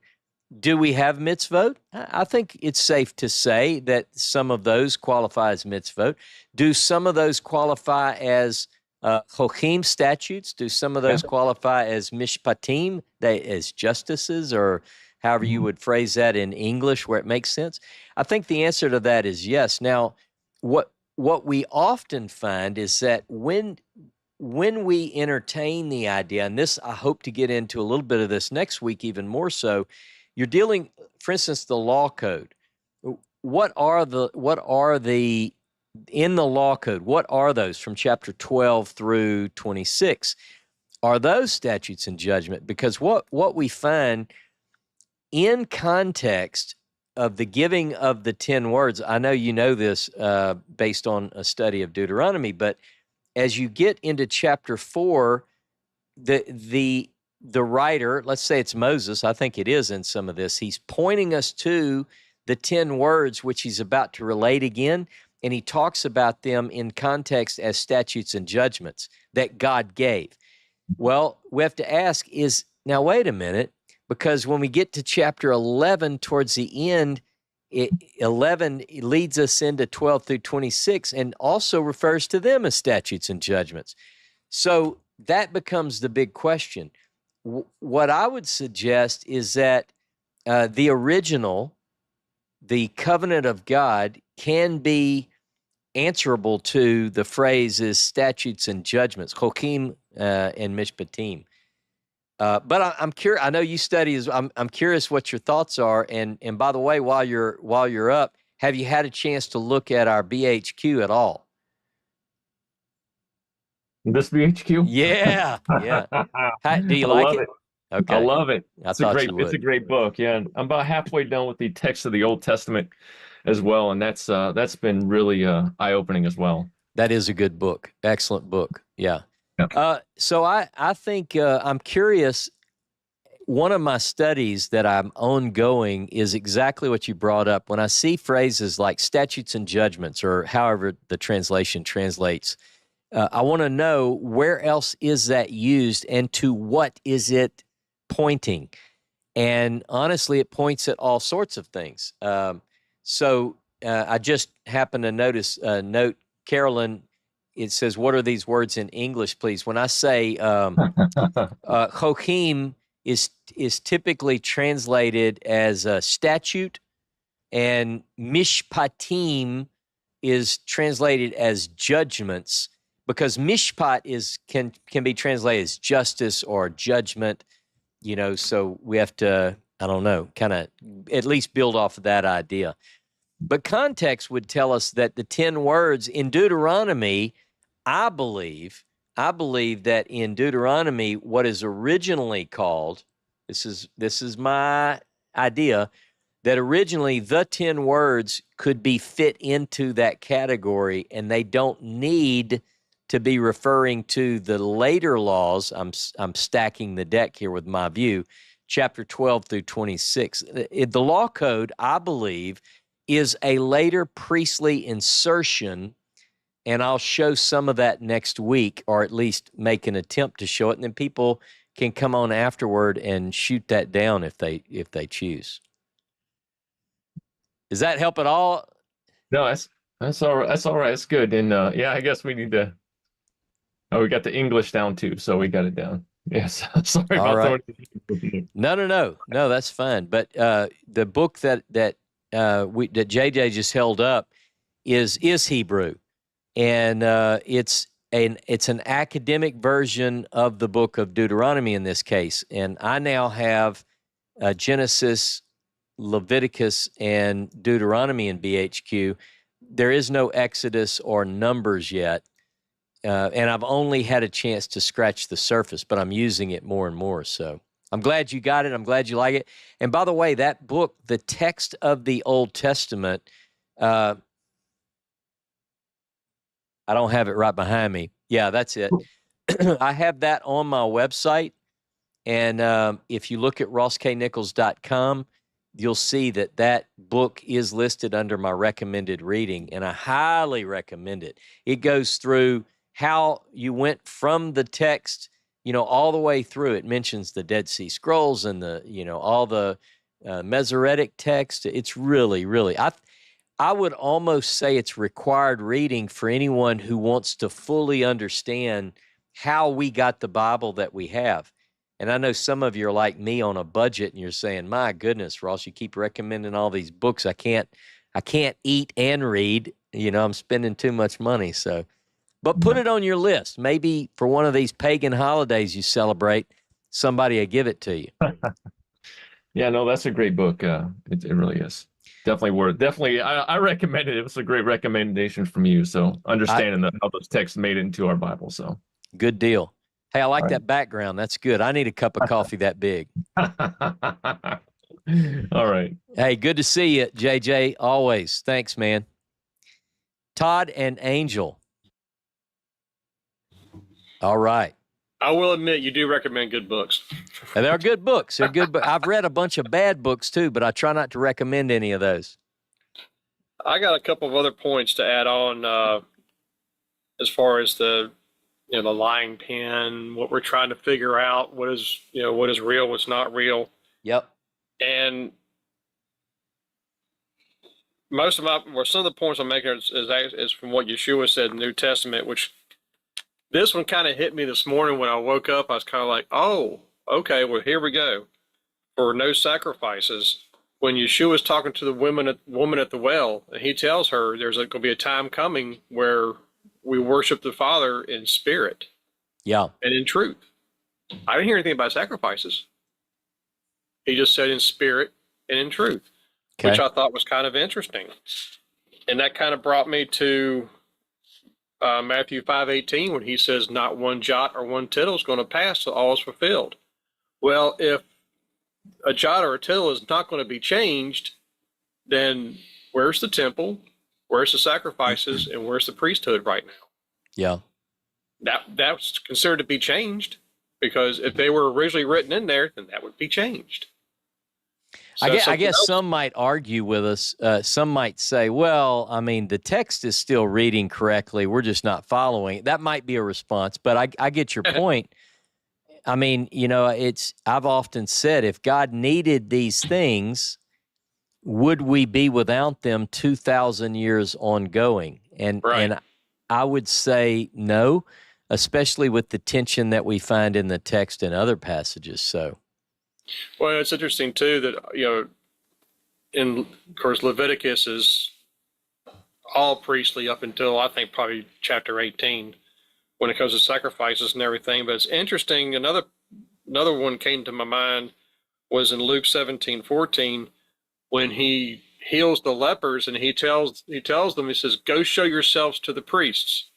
do we have mitzvot? I think it's safe to say that some of those qualify as mitzvot. Do some of those qualify as chochim, statutes? Do some of those qualify as mishpatim, as justices, or however you would phrase that in English where it makes sense? I think the answer to that is yes. Now, what we often find is that when we entertain the idea, and this I hope to get into a little bit of this next week even more so, you're dealing, for instance, the law code. What are the in the law code? What are those from chapter 12 through 26? Are those statutes and judgment? Because what we find in context of the giving of the 10 words, I know you know this based on a study of Deuteronomy, but as you get into chapter 4, the writer, let's say it's Moses, I think it is in some of this, he's pointing us to the 10 words which he's about to relate again, and he talks about them in context as statutes and judgments that God gave. Well, we have to ask now wait a minute, because when we get to chapter 11 towards the end, 11 leads us into 12 through 26 and also refers to them as statutes and judgments. So that becomes the big question. What I would suggest is that the original, the covenant of God, can be answerable to the phrases statutes and judgments, chokim and mishpatim. But I'm curious. I know you study. I'm curious what your thoughts are. And by the way, while you're up, have you had a chance to look at our BHQ at all? This BHQ? Yeah. Do you like it? Okay. I love it. It's a great book. Yeah, I'm about halfway done with the text of the Old Testament as well, and that's been really eye-opening as well. That is a good book. Excellent book. Yeah. Yep. So I think I'm curious. One of my studies that I'm ongoing is exactly what you brought up. When I see phrases like statutes and judgments, or however the translation translates, I want to know where else is that used and to what is it pointing? And honestly, it points at all sorts of things. So I just happened to note, Carolyn, it says, what are these words in English, please? When I say chokim is typically translated as a statute, and mishpatim is translated as judgments, because mishpat can be translated as justice or judgment, so we have to, I don't know, kind of at least build off of that idea. But context would tell us that the 10 words in Deuteronomy, I believe that in Deuteronomy, what is originally called, this is my idea, that originally the 10 words could be fit into that category, and they don't need to be referring to the later laws. I'm stacking the deck here with my view, chapter 12 through 26. The law code, I believe, is a later priestly insertion, and I'll show some of that next week, or at least make an attempt to show it, and then people can come on afterward and shoot that down if they choose. Does that help at all? No, That's all right. That's all right. It's good. And yeah, I guess we need to. Oh, we got the English down too, so we got it down. Yes. Sorry All about right. throwing. No, that's fine. But the book that JJ just held up is Hebrew, and it's an academic version of the book of Deuteronomy in this case. And I now have Genesis, Leviticus, and Deuteronomy in BHQ. There is no Exodus or Numbers yet. And I've only had a chance to scratch the surface, but I'm using it more and more. So I'm glad you got it. I'm glad you like it. And by the way, that book, the text of the Old Testament, I don't have it right behind me. Yeah, that's it. I have that on my website. And if you look at rossknichols.com, you'll see that book is listed under my recommended reading, and I highly recommend it. It goes through how you went from the text, all the way through. It mentions the Dead Sea Scrolls and all the Masoretic text. It's really, really, I would almost say it's required reading for anyone who wants to fully understand how we got the Bible that we have. And I know some of you are like me on a budget and you're saying, my goodness, Ross, you keep recommending all these books. I can't eat and read. I'm spending too much money. So, but put it on your list. Maybe for one of these pagan holidays you celebrate, somebody will give it to you. Yeah, no, that's a great book. It really is. Definitely, I recommend it. It was a great recommendation from you. So understanding how those texts made it into our Bible. So good deal. Hey, I like All right. that background. That's good. I need a cup of coffee that big. All right. Hey, good to see you, JJ. Always. Thanks, man. Todd and Angel. All right. I will admit you do recommend good books. And they're good books. They're good. I've read a bunch of bad books too, but I try not to recommend any of those. I got a couple of other points to add on as far as the lying pen, what we're trying to figure out, what is real, what's not real. Yep. And some of the points I'm making is from what Yeshua said in the New Testament, which this one kind of hit me this morning when I woke up. I was kind of like, oh, okay, well, here we go. For no sacrifices. When Yeshua is talking to the woman at the well, and he tells her there's going to be a time coming where we worship the Father in spirit. Yeah. And in truth. I didn't hear anything about sacrifices. He just said in spirit and in truth, which I thought was kind of interesting. And that kind of brought me to Matthew 5:18, when he says, not one jot or one tittle is going to pass till all is fulfilled. Well, if a jot or a tittle is not going to be changed, then where's the temple? Where's the sacrifices? And where's the priesthood right now? Yeah. That's considered to be changed, because if they were originally written in there, then that would be changed. So I guess some might argue with us. Some might say, well, I mean, the text is still reading correctly. We're just not following. That might be a response, but I get your point. I mean, I've often said, if God needed these things, would we be without them 2,000 years ongoing? And I would say no, especially with the tension that we find in the text and other passages. So. Well, it's interesting too that, of course, Leviticus is all priestly up until I think probably chapter 18 when it comes to sacrifices and everything. But it's interesting. Another one came to my mind was in Luke 17:14 when he heals the lepers and he tells them, he says, go show yourselves to the priests.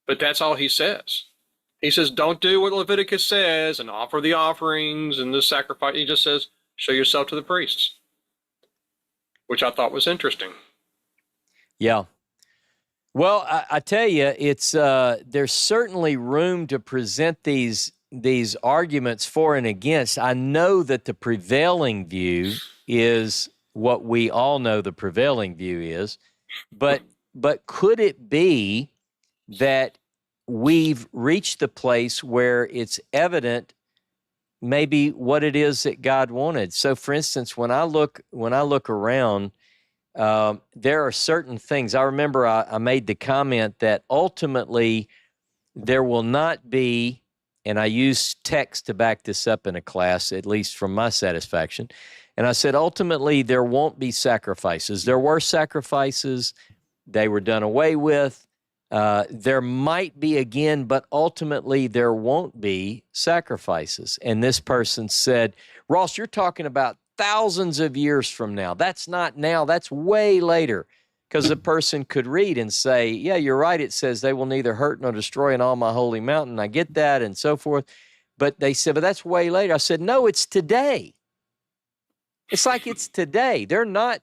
But that's all he says. He says, don't do what Leviticus says and offer the offerings and the sacrifice. He just says, show yourself to the priests, which I thought was interesting. Yeah. Well, I tell you, it's there's certainly room to present these arguments for and against. I know that the prevailing view is what we all know the prevailing view is, but could it be that we've reached the place where it's evident maybe what it is that God wanted? So, for instance, when I look around there are certain things. I remember I made the comment that ultimately there will not be, and I used text to back this up in a class, at least from my satisfaction. And I said, ultimately, there won't be sacrifices. There were sacrifices. They were done away with. There might be again, but ultimately there won't be sacrifices. And this person said, Ross, you're talking about thousands of years from now. That's not now. That's way later. Because the person could read and say, yeah, you're right. It says they will neither hurt nor destroy in all my holy mountain. I get that and so forth. But they said, but that's way later. I said, no, it's today. It's like it's today. They're not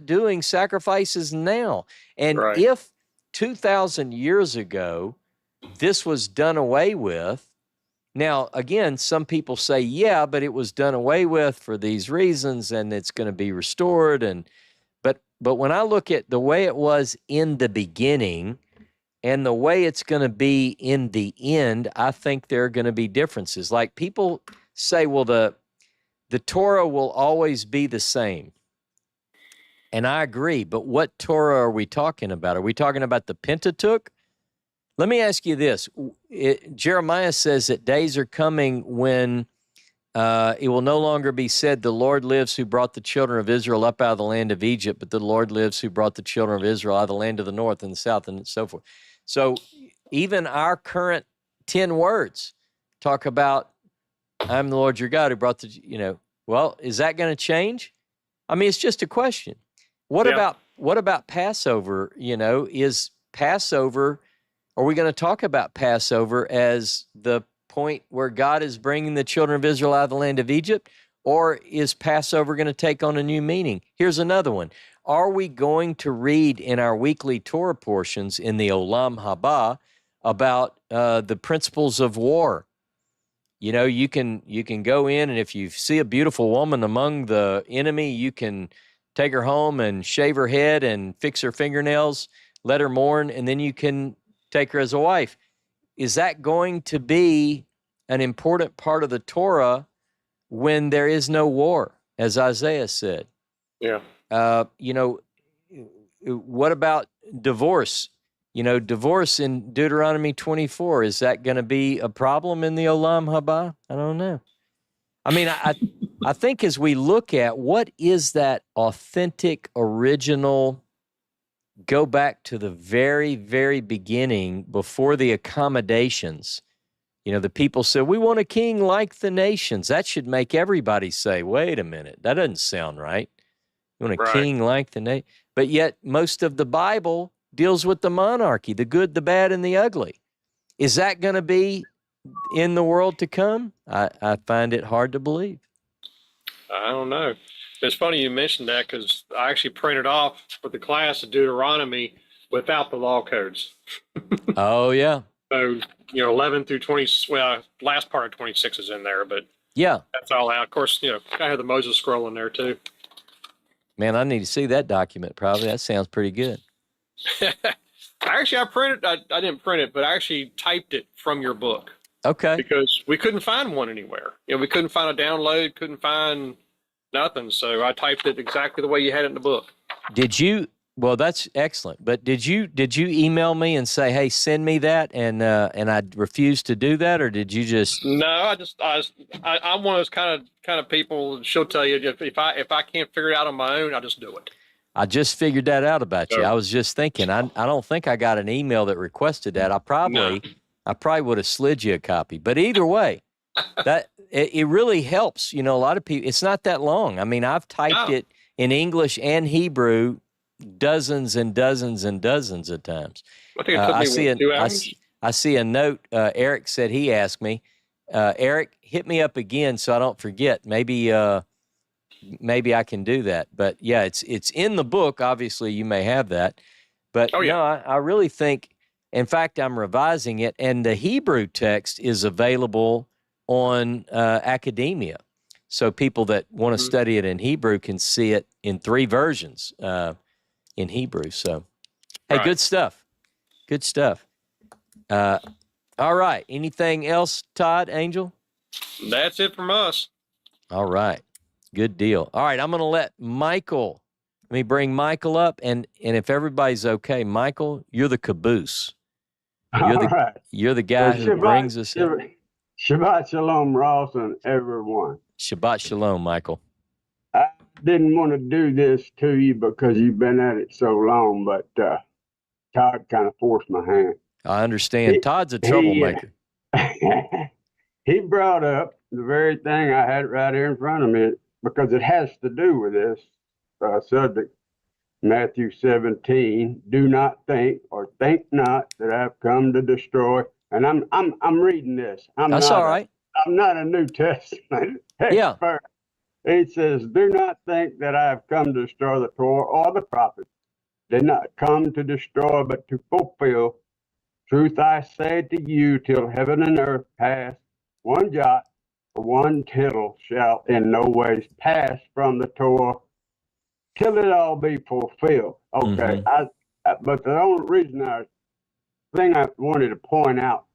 doing sacrifices now. And Right. if 2,000 years ago this was done away with, now, again, some people say, yeah, but it was done away with for these reasons and it's going to be restored. But when I look at the way it was in the beginning and the way it's going to be in the end, I think there are going to be differences. Like people say, well, the Torah will always be the same. And I agree, but what Torah are we talking about? Are we talking about the Pentateuch? Let me ask you this. Jeremiah says that days are coming when it will no longer be said, the Lord lives who brought the children of Israel up out of the land of Egypt, but the Lord lives who brought the children of Israel out of the land of the north and the south and so forth. So even our current 10 words talk about, I'm the Lord your God who brought the, well, is that going to change? I mean, it's just a question. What about Passover? Is Passover, are we going to talk about Passover as the point where God is bringing the children of Israel out of the land of Egypt? Or is Passover going to take on a new meaning? Here's another one. Are we going to read in our weekly Torah portions in the Olam Haba about the principles of war? You can go in, and if you see a beautiful woman among the enemy, you can take her home and shave her head and fix her fingernails, let her mourn, and then you can take her as a wife. Is that going to be an important part of the Torah when there is no war, as Isaiah said? Yeah. What about divorce? Divorce in Deuteronomy 24, is that going to be a problem in the Olam Haba? I don't know. I mean, I think as we look at what is that authentic, original, go back to the very, very beginning before the accommodations. The people said, we want a king like the nations. That should make everybody say, wait a minute, that doesn't sound right. You want a king like the nation. But yet most of the Bible deals with the monarchy, the good, the bad, and the ugly. Is that going to be in the world to come? I find it hard to believe. I don't know. It's funny you mentioned that because I actually printed off for the class of Deuteronomy without the law codes. Oh, yeah. So, 11 through 20, well, last part of 26 is in there, but yeah, that's all out. Of course, I have the Moses scroll in there too. Man, I need to see that document probably. That sounds pretty good. Actually, I didn't print it, but I actually typed it from your book. Okay. Because we couldn't find one anywhere. We couldn't find a download, couldn't find nothing. So I typed it exactly the way you had it in the book. Did you? Well, that's excellent. But did you email me and say, "Hey, send me that," and I refused to do that, or did you just? No, I'm one of those kind of people. She'll tell you if I can't figure it out on my own, I just do it. I just figured that out about you. I was just thinking. I don't think I got an email that requested that. I probably would have slid you a copy. But either way, that it really helps. A lot of people. It's not that long. I mean, I've typed it in English and Hebrew dozens and dozens and dozens of times. I think it took me 2 hours. I see a note. Eric said he asked me. Eric, hit me up again so I don't forget. Maybe I can do that. But yeah, it's in the book. Obviously, you may have that. But no, I really think. In fact, I'm revising it, and the Hebrew text is available on Academia. So people that want to study it in Hebrew can see it in 3 versions in Hebrew. So, hey, good stuff. Good stuff. All right. Anything else, Todd, Angel? That's it from us. All right. Good deal. All right. I'm going to let Michael Let me bring Michael up, and if everybody's okay, Michael, you're the caboose. All right. You're the guy who brings us up. Shabbat Shalom, Ross, and everyone. Shabbat Shalom, Michael. I didn't want to do this to you because you've been at it so long, but Todd kind of forced my hand. I understand. Todd's a troublemaker. He brought up the very thing I had right here in front of me because it has to do with this subject. Matthew 17, do not think or think not that I've come to destroy. And I'm reading this. That's all right. I'm not a New Testament expert. Yeah. It says, do not think that I have come to destroy the Torah or the prophets. Did not come to destroy, but to fulfill. Truth I say to you, till heaven and earth pass, one jot or one tittle shall in no ways pass from the Torah till it all be fulfilled. Okay, but the only reason I wanted to point out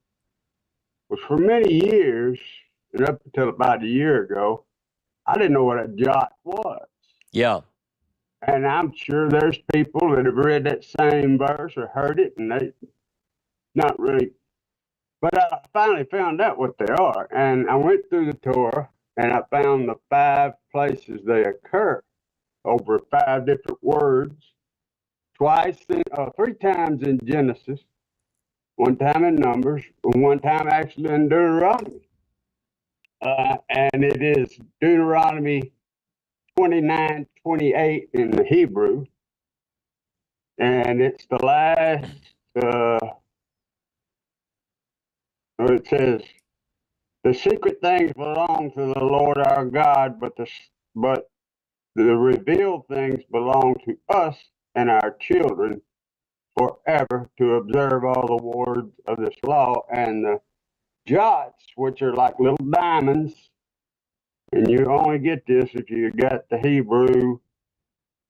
was for many years, and up until about a year ago, I didn't know what a jot was. Yeah. And I'm sure there's people that have read that same verse or heard it, and they not really. But I finally found out what they are, and I went through the Torah, and I found the 5 places they occur over 5 different words, 3 times in Genesis, 1 time in Numbers, and 1 time actually in Deuteronomy. And it is Deuteronomy 29:28 in the Hebrew, and it's the last. It says, "The secret things belong to the Lord our God, but the revealed things belong to us and our children forever to observe all the words of this law." And the jots, which are like little diamonds, and you only get this if you got the Hebrew,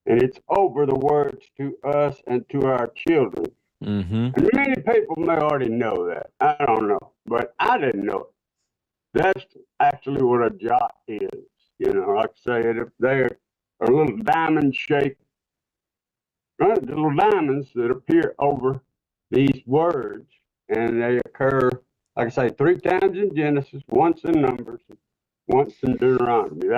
and it's over the words to us and to our children. And many people may already know that. I don't know, but I didn't know it. That's actually what a jot is. You know, like I say, if they're a little diamond-shaped, little diamonds that appear over these words, and they occur, like I say, 3 times in Genesis, once in Numbers, once in Deuteronomy.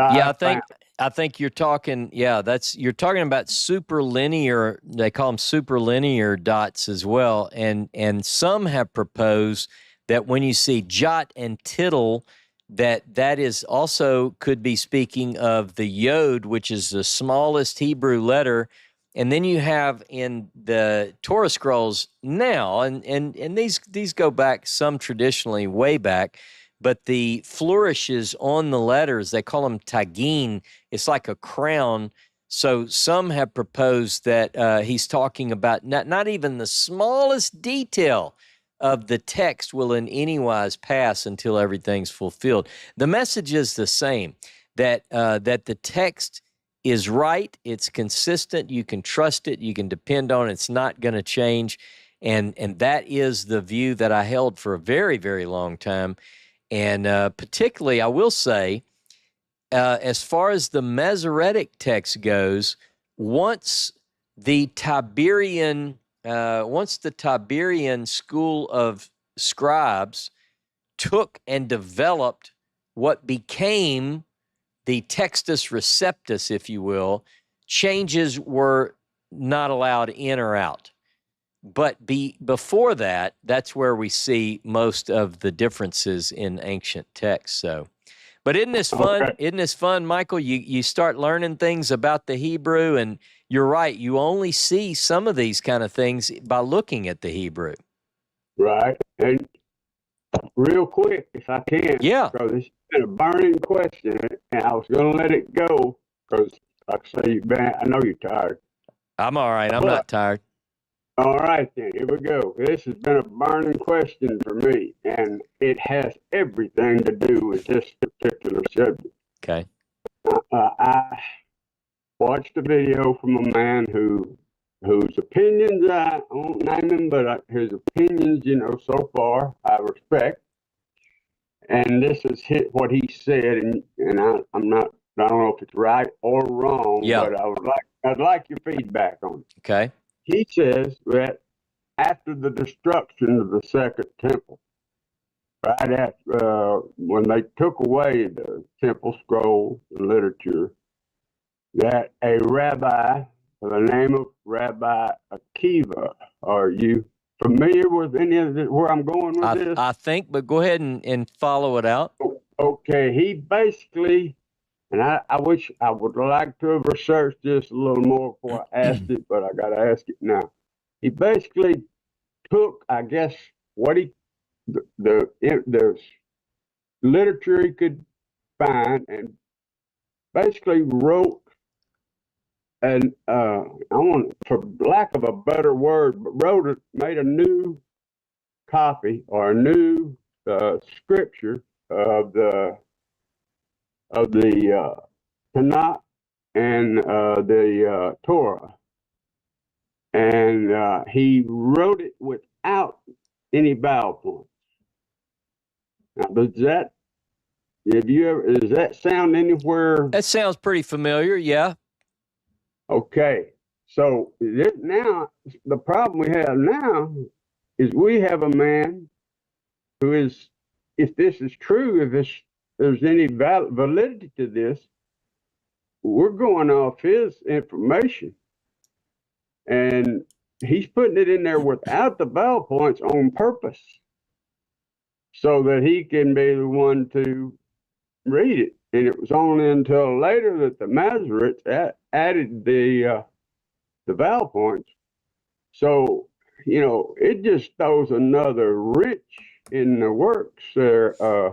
I think you're talking. Yeah, you're talking about superlinear. They call them superlinear dots as well, and some have proposed that when you see jot and tittle, that is also could be speaking of the yod, which is the smallest Hebrew letter. And then you have in the Torah scrolls now, and these go back some traditionally way back, but the flourishes on the letters, they call them tagin. It's like a crown. So some have proposed that he's talking about not even the smallest detail of the text will in any wise pass until everything's fulfilled. The message is the same, that the text is right, it's consistent, you can trust it, you can depend on it, it's not going to change. And that is the view that I held for a very, very long time. And particularly, I will say, as far as the Masoretic text goes, once the Tiberian school of scribes took and developed what became the Textus Receptus, if you will, changes were not allowed in or out. But before that, that's where we see most of the differences in ancient texts. So, but isn't this fun? Okay. Isn't this fun, Michael? You start learning things about the Hebrew, and you're right. You only see some of these kind of things by looking at the Hebrew. Right. And real quick, if I can. Yeah. Because it's been a burning question, and I was going to let it go because, like I say, I know you're tired. I'm all right. I'm not tired. All right, then. Here we go. This has been a burning question for me, and it has everything to do with this particular subject. Okay. I watched a video from a man whose opinions I won't name him, but his opinions, so far I respect. And this is what he said, and I don't know if it's right or wrong, yeah. But I would like I'd like your feedback on it. Okay. He says that after the destruction of the second temple, right after when they took away the temple scroll, the literature, that a rabbi by the name of Rabbi Akiva, are you familiar with any of this, where I'm going with this? I think, but go ahead and follow it out. Okay, he basically, and I wish I would like to have researched this a little more before I asked it, but I got to ask it now. He basically took, I guess, what the literature he could find, and basically wrote, and I want, for lack of a better word, but made a new copy or a new scripture of the Tanakh and the Torah, and he wrote it without any vowel points. Now, does that sound anywhere? That sounds pretty familiar. Yeah. Okay. So now the problem we have now is we have a man who is, if this is true, if there's any validity to this, we're going off his information, and he's putting it in there without the vowel points on purpose, so that he can be the one to read it. And it was only until later that the Masoretes added the vowel points. So, it just throws another wrench in the works there. I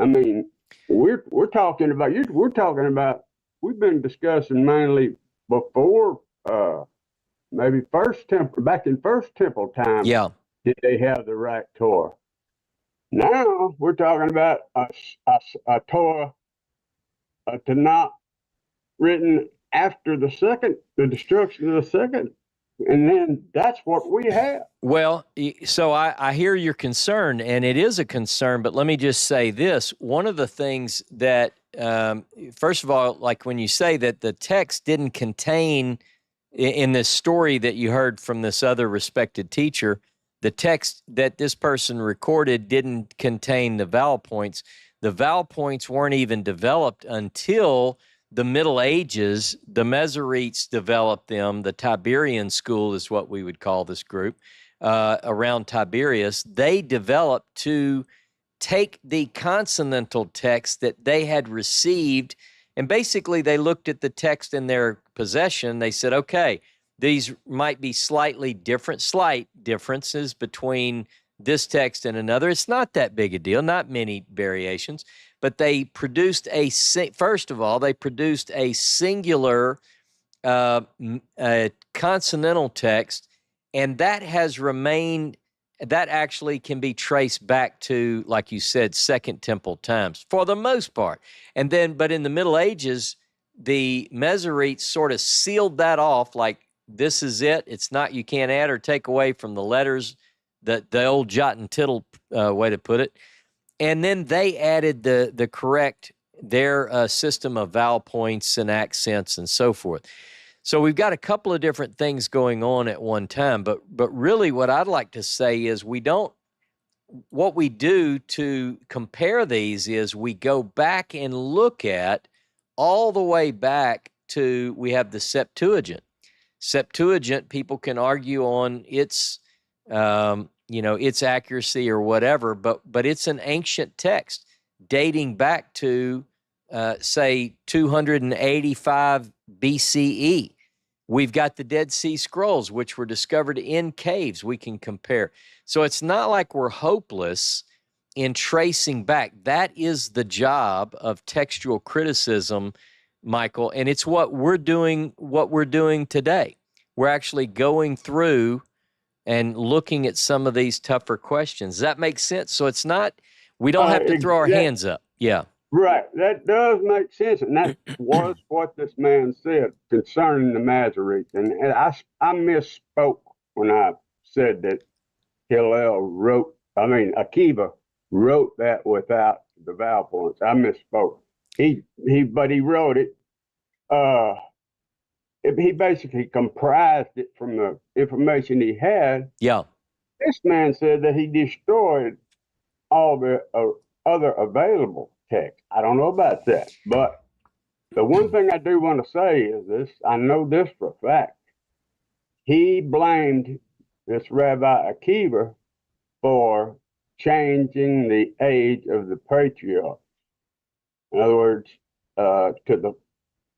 mean, we're talking about, we've been discussing mainly before, maybe back in First Temple time. Yeah. Did they have the right Torah? Now we're talking about a Torah, a Tanakh, written after the destruction of the second, and then that's what we have. Well, so I hear your concern, and it is a concern, but let me just say this. One of the things that, first of all, like when you say that the text didn't contain, in this story that you heard from this other respected teacher, the text that this person recorded didn't contain the vowel points. The vowel points weren't even developed until the Middle Ages. The Masoretes developed them. The Tiberian school is what we would call this group, around Tiberius. They developed to take the consonantal text that they had received, and basically they looked at the text in their possession. They said, okay, these might be slight differences between this text and another. It's not that big a deal, not many variations, but they produced first of all, they produced a singular consonantal text, and that has remained, that actually can be traced back to, like you said, Second Temple times for the most part. And then, but in the Middle Ages, the Masoretes sort of sealed that off, like, this is it. It's not, you can't add or take away from the letters, the old jot and tittle way to put it. And then they added the correct, their system of vowel points and accents and so forth. So we've got a couple of different things going on at one time, but really what I'd like to say is what we do to compare these is we go back and look at all the way back to, we have the Septuagint. Septuagint, people can argue on its, its accuracy or whatever, but it's an ancient text dating back to, say, 285 BCE. We've got the Dead Sea Scrolls, which were discovered in caves. We can compare. So it's not like we're hopeless in tracing back. That is the job of textual criticism, Michael, and it's what we're doing today. We're actually going through and looking at some of these tougher questions. Does that make sense? So it's not, we don't have to throw our hands up. Yeah. Right. That does make sense. And that was what this man said concerning the Masoretes. And I misspoke when I said that Akiva wrote that without the vowel points. I misspoke. But he wrote it he basically comprised it from the information he had. Yeah. This man said that he destroyed all the other available text. I don't know about that, but the one thing I do want to say is this: I know this for a fact. He blamed this Rabbi Akiva for changing the age of the patriarchs. In other words,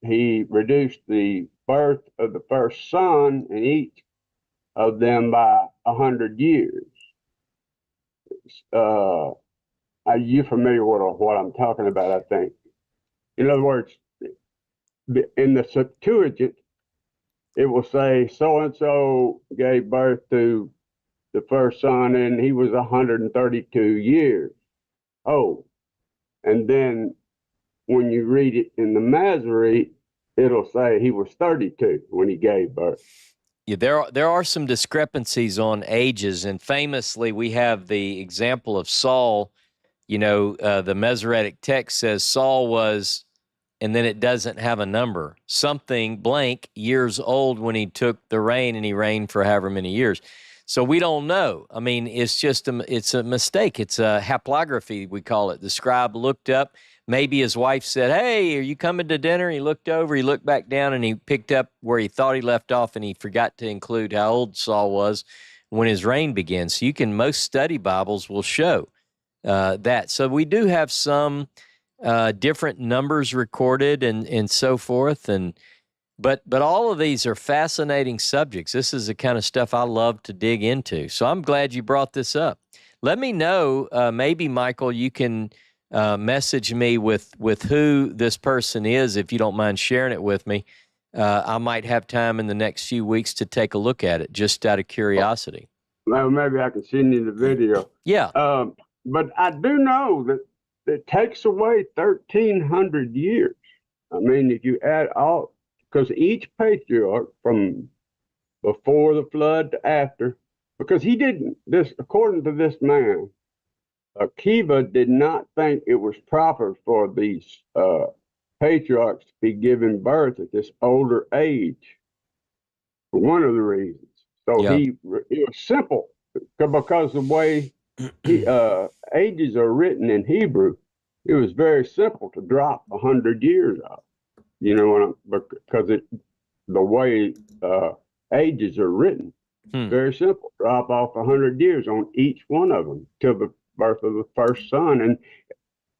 he reduced the birth of the first son in each of them by 100 years. Are you familiar with what I'm talking about? I think. In other words, in the Septuagint, it will say so and so gave birth to the first son, and he was 132 years old. And then when you read it in the Masoretic, it'll say he was 32 when he gave birth. Yeah, there are some discrepancies on ages, and famously we have the example of Saul. You know, the Masoretic text says Saul was, and then it doesn't have a number, something blank years old when he took the reign, and he reigned for however many years. So we don't know. I mean, it's a mistake. It's a haplography, we call it. The scribe looked up. Maybe his wife said, "Hey, are you coming to dinner?" He looked over, he looked back down, and he picked up where he thought he left off, and he forgot to include how old Saul was when his reign began. So most study Bibles will show that. So we do have some different numbers recorded and so forth. But all of these are fascinating subjects. This is the kind of stuff I love to dig into. So I'm glad you brought this up. Let me know, maybe, Michael, you can message me with who this person is, if you don't mind sharing it with me. I might have time in the next few weeks to take a look at it, just out of curiosity. Well, maybe I can send you the video. Yeah. But I do know that it takes away 1,300 years. I mean, if you add all, because each patriarch from before the flood to after, because he didn't, this, according to this man, Akiva did not think it was proper for these patriarchs to be given birth at this older age, for one of the reasons. So it was simple, because the way ages are written in Hebrew, it was very simple to drop 100 years off. You know, because the way ages are written, very simple. Drop off 100 years on each one of them till the birth of the first son. And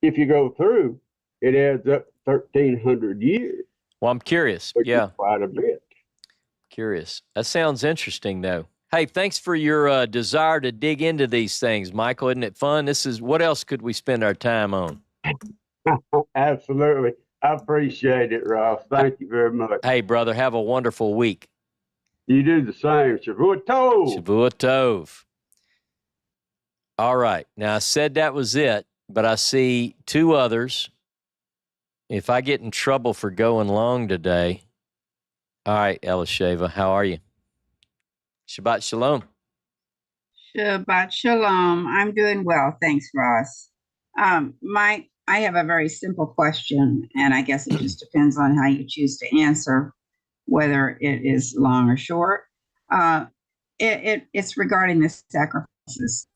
if you go through, it adds up 1,300 years. Well, I'm curious. Yeah. Quite a bit. Curious. That sounds interesting, though. Hey, thanks for your desire to dig into these things, Michael. Isn't it fun? What else could we spend our time on? Absolutely. I appreciate it, Ross. Thank you very much. Hey, brother, have a wonderful week. You do the same. Shavua Tov. Shavua Tov. All right. Now, I said that was it, but I see two others. If I get in trouble for going long today. All right, Elisheva, how are you? Shabbat Shalom. Shabbat Shalom. I'm doing well. Thanks, Ross. I have a very simple question, and I guess it just depends on how you choose to answer, whether it is long or short. It's regarding the sacrifices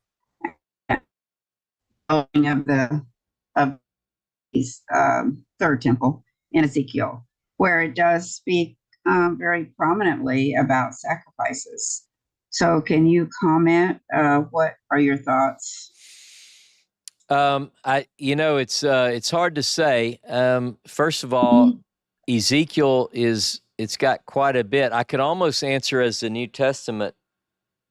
of the third temple in Ezekiel, where it does speak very prominently about sacrifices. So can you comment? What are your thoughts? It's hard to say. First of all, Ezekiel it's got quite a bit. I could almost answer as the New Testament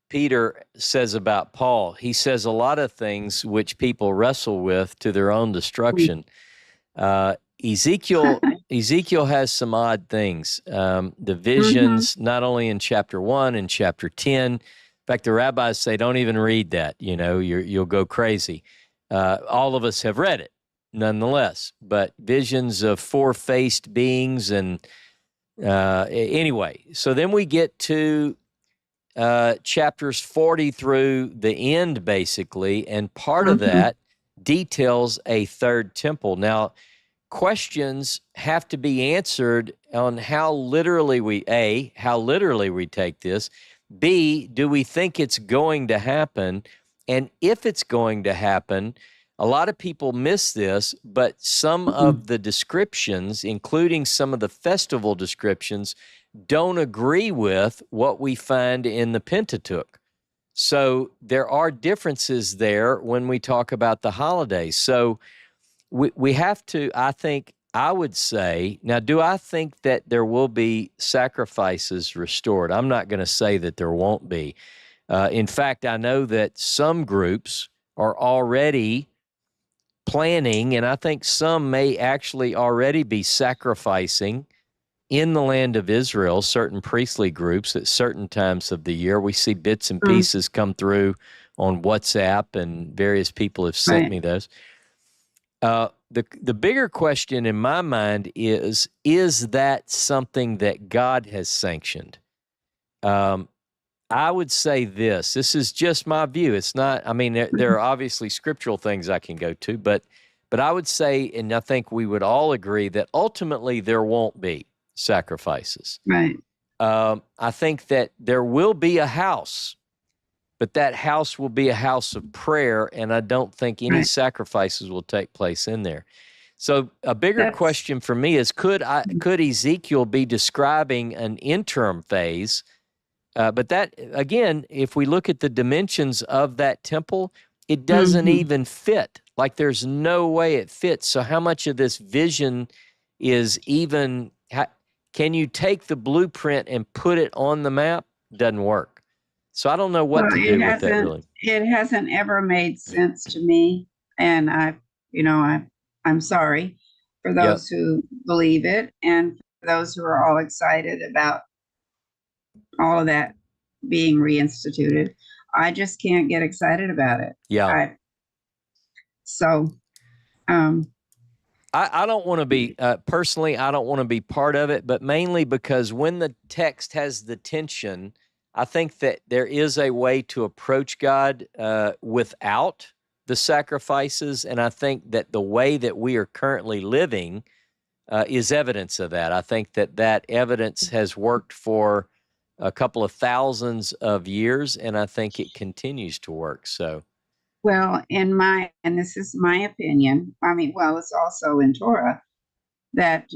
Peter says about Paul. He says a lot of things which people wrestle with to their own destruction. Ezekiel has some odd things. The visions, not only in chapter 1 and chapter 10. In fact, the rabbis say, don't even read that. You know, you'll go crazy. All of us have read it, nonetheless. But visions of four-faced beings and anyway. So then we get to chapters 40 through the end, basically, and part of that details a third temple. Now, of questions have to be answered on how literally we take this. B, do we think it's going to happen? And if it's going to happen, a lot of people miss this, but some of the descriptions, including some of the festival descriptions, don't agree with what we find in the Pentateuch. So there are differences there when we talk about the holidays. So we have to, I would say, now, do I think that there will be sacrifices restored? I'm not going to say that there won't be. In fact, I know that some groups are already planning, and I think some may actually already be sacrificing in the land of Israel, certain priestly groups at certain times of the year. We see bits and pieces come through on WhatsApp, and various people have sent me those. The bigger question in my mind is that something that God has sanctioned? I would say this is just my view. It's not, I mean, there are obviously scriptural things I can go to, but I would say, and I think we would all agree, that ultimately there won't be sacrifices. Right. I think that there will be a house, but that house will be a house of prayer, and I don't think any sacrifices will take place in there. So a bigger question for me is, could Ezekiel be describing an interim phase? But that, again, if we look at the dimensions of that temple, it doesn't even fit. Like, there's no way it fits. So how much of this vision is even, can you take the blueprint and put it on the map? Doesn't work. So I don't know what to do with that, really. It hasn't ever made sense to me. And I'm sorry for those who believe it, and for those who are all excited about all of that being reinstituted. I just can't get excited about it. Yeah. I don't want to be, personally, I don't want to be part of it, but mainly because when the text has the tension, I think that there is a way to approach God without the sacrifices, and I think that the way that we are currently living is evidence of that. I think that evidence has worked for a couple of thousands of years, and I think it continues to work. So, well, and this is my opinion. I mean, well, it's also in Torah that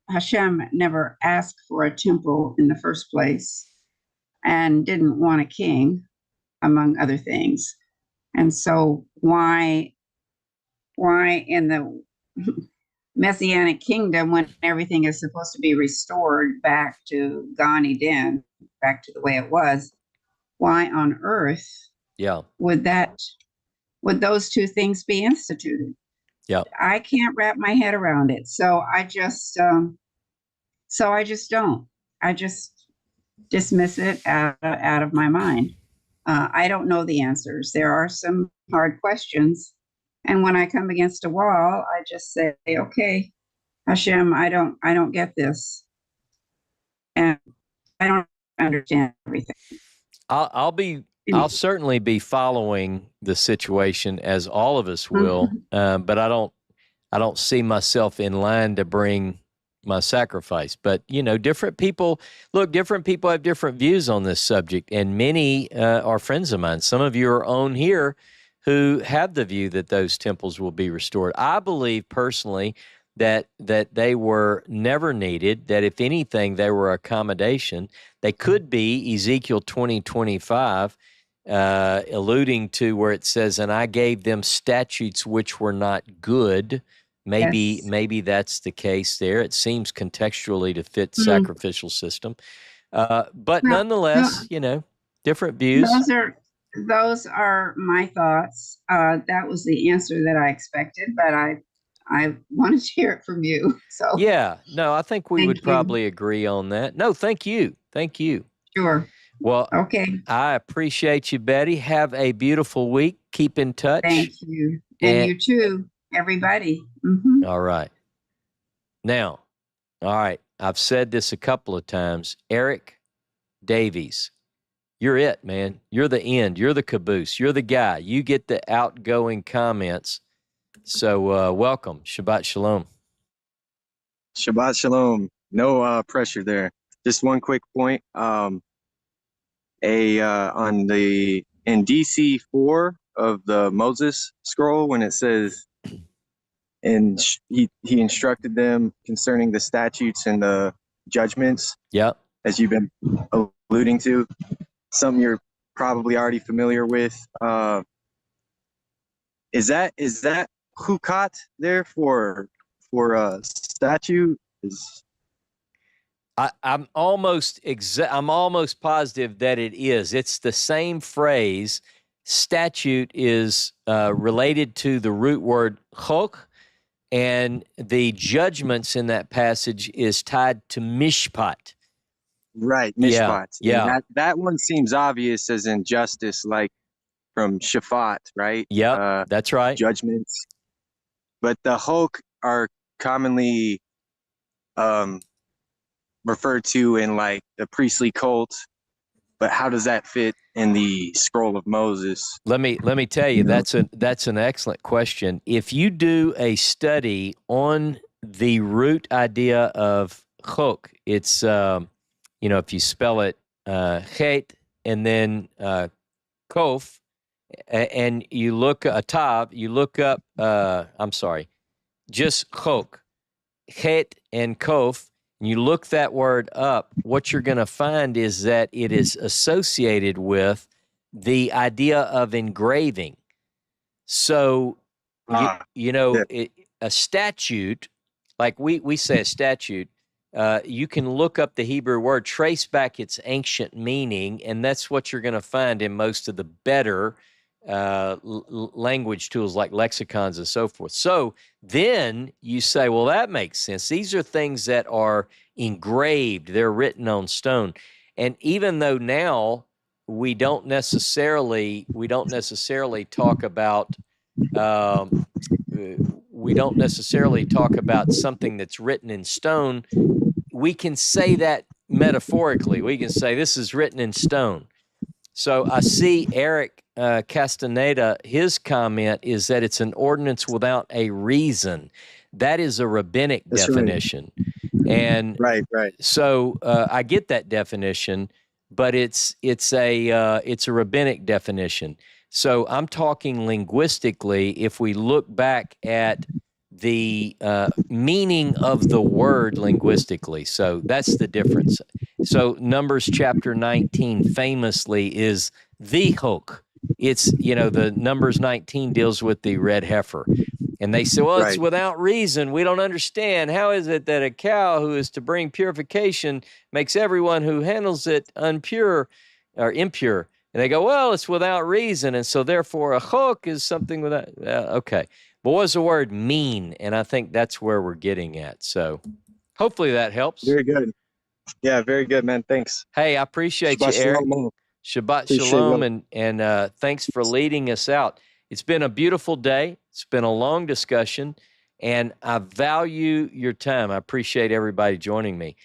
Hashem never asked for a temple in the first place, and didn't want a king, among other things. And so why in the Messianic kingdom, when everything is supposed to be restored back to Gan Eden, back to the way it was, why on earth would those two things be instituted? Yeah, I can't wrap my head around it. So I just don't. I just dismiss it out of my mind. I don't know the answers. There are some hard questions. And when I come against a wall, I just say, okay, Hashem, I don't get this. And I don't understand everything. I'll certainly be following the situation, as all of us will. But I don't see myself in line to bring my sacrifice. But, different people have different views on this subject, and many are friends of mine. Some of you are on here who have the view that those temples will be restored. I believe personally that they were never needed, that if anything, they were accommodation. They could be Ezekiel 20:25, alluding to where it says, and I gave them statutes which were not good. Maybe that's the case there. It seems contextually to fit sacrificial system. But nonetheless, different views. Those are my thoughts. That was the answer that I expected, but I wanted to hear it from you. So yeah, no, I think we would probably agree on that. No, thank you. Sure. Well, okay. I appreciate you, Betty. Have a beautiful week. Keep in touch. Thank you. And you too, everybody. All right. Now, I've said this a couple of times. Eric Davies, you're it, man. You're the end. You're the caboose. You're the guy. You get the outgoing comments. So welcome. Shabbat Shalom. Shabbat shalom. No pressure there. Just one quick point. On the in DC 4 of the Moses scroll, when it says, and he instructed them concerning the statutes and the judgments. Yep. As you've been alluding to, something you're probably already familiar with. Is that hukat there for statute? I'm almost positive that it is. It's the same phrase. Statute is related to the root word chok, and the judgments in that passage is tied to mishpat. Right, mishpat. Yeah. That one seems obvious as in justice, like from shafat, right? Yeah, that's right. Judgments. But the chok are commonly referred to in like the priestly cult. But how does that fit in the scroll of Moses? Let me tell you, that's an excellent question. If you do a study on the root idea of chok, it's if you spell it chet and then kof, and you look up just chok, chet and kof. You look that word up, what you're going to find is that it is associated with the idea of engraving. So, a statute, like we say a statute, you can look up the Hebrew word, trace back its ancient meaning, and that's what you're going to find in most of the better language tools like lexicons and so forth. So then you say, well, that makes sense. These are things that are engraved. They're written on stone. And even though now we don't necessarily talk about something that's written in stone, we can say that metaphorically. We can say this is written in stone. So I see Eric Castaneda, his comment is that it's an ordinance without a reason. That is a rabbinic definition. Right. And so I get that definition, but it's a rabbinic definition. So I'm talking linguistically. If we look back at the meaning of the word linguistically, so that's the difference. So Numbers chapter 19 famously is the chok. It's, the Numbers 19 deals with the red heifer. And they say, well, it's without reason. We don't understand. How is it that a cow who is to bring purification makes everyone who handles it impure? And they go, well, it's without reason. And so therefore a chok is something without, okay. But what does the word mean? And I think that's where we're getting at. So hopefully that helps. Very good. Yeah, very good, man. Thanks. Hey, I appreciate you, Eric. Shabbat shalom, and thanks for leading us out. It's been a beautiful day. It's been a long discussion, and I value your time. I appreciate everybody joining me.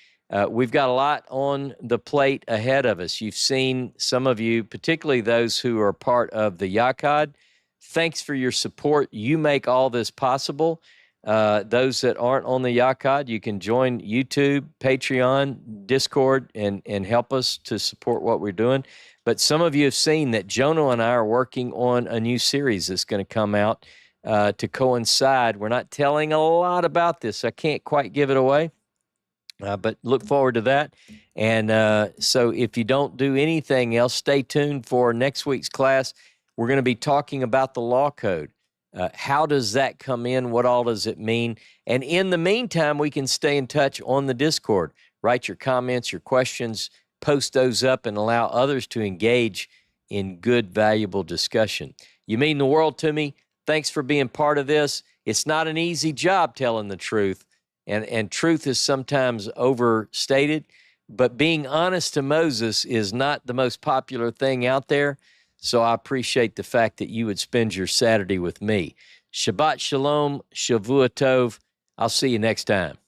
We've got a lot on the plate ahead of us. You've seen some of you, particularly those who are part of the Yachad. Thanks for your support. You make all this possible. Those that aren't on the Yachad, you can join YouTube, Patreon, Discord, and help us to support what we're doing. But some of you have seen that Jonah and I are working on a new series that's going to come out to coincide. We're not telling a lot about this. I can't quite give it away, but look forward to that. And so if you don't do anything else, stay tuned for next week's class. We're going to be talking about the law code. How does that come in? What all does it mean? And in the meantime, we can stay in touch on the Discord. Write your comments, your questions, post those up, and allow others to engage in good, valuable discussion. You mean the world to me. Thanks for being part of this. It's not an easy job telling the truth, and truth is sometimes overstated, but being honest to Moses is not the most popular thing out there. So I appreciate the fact that you would spend your Saturday with me. Shabbat shalom, Shavua tov. I'll see you next time.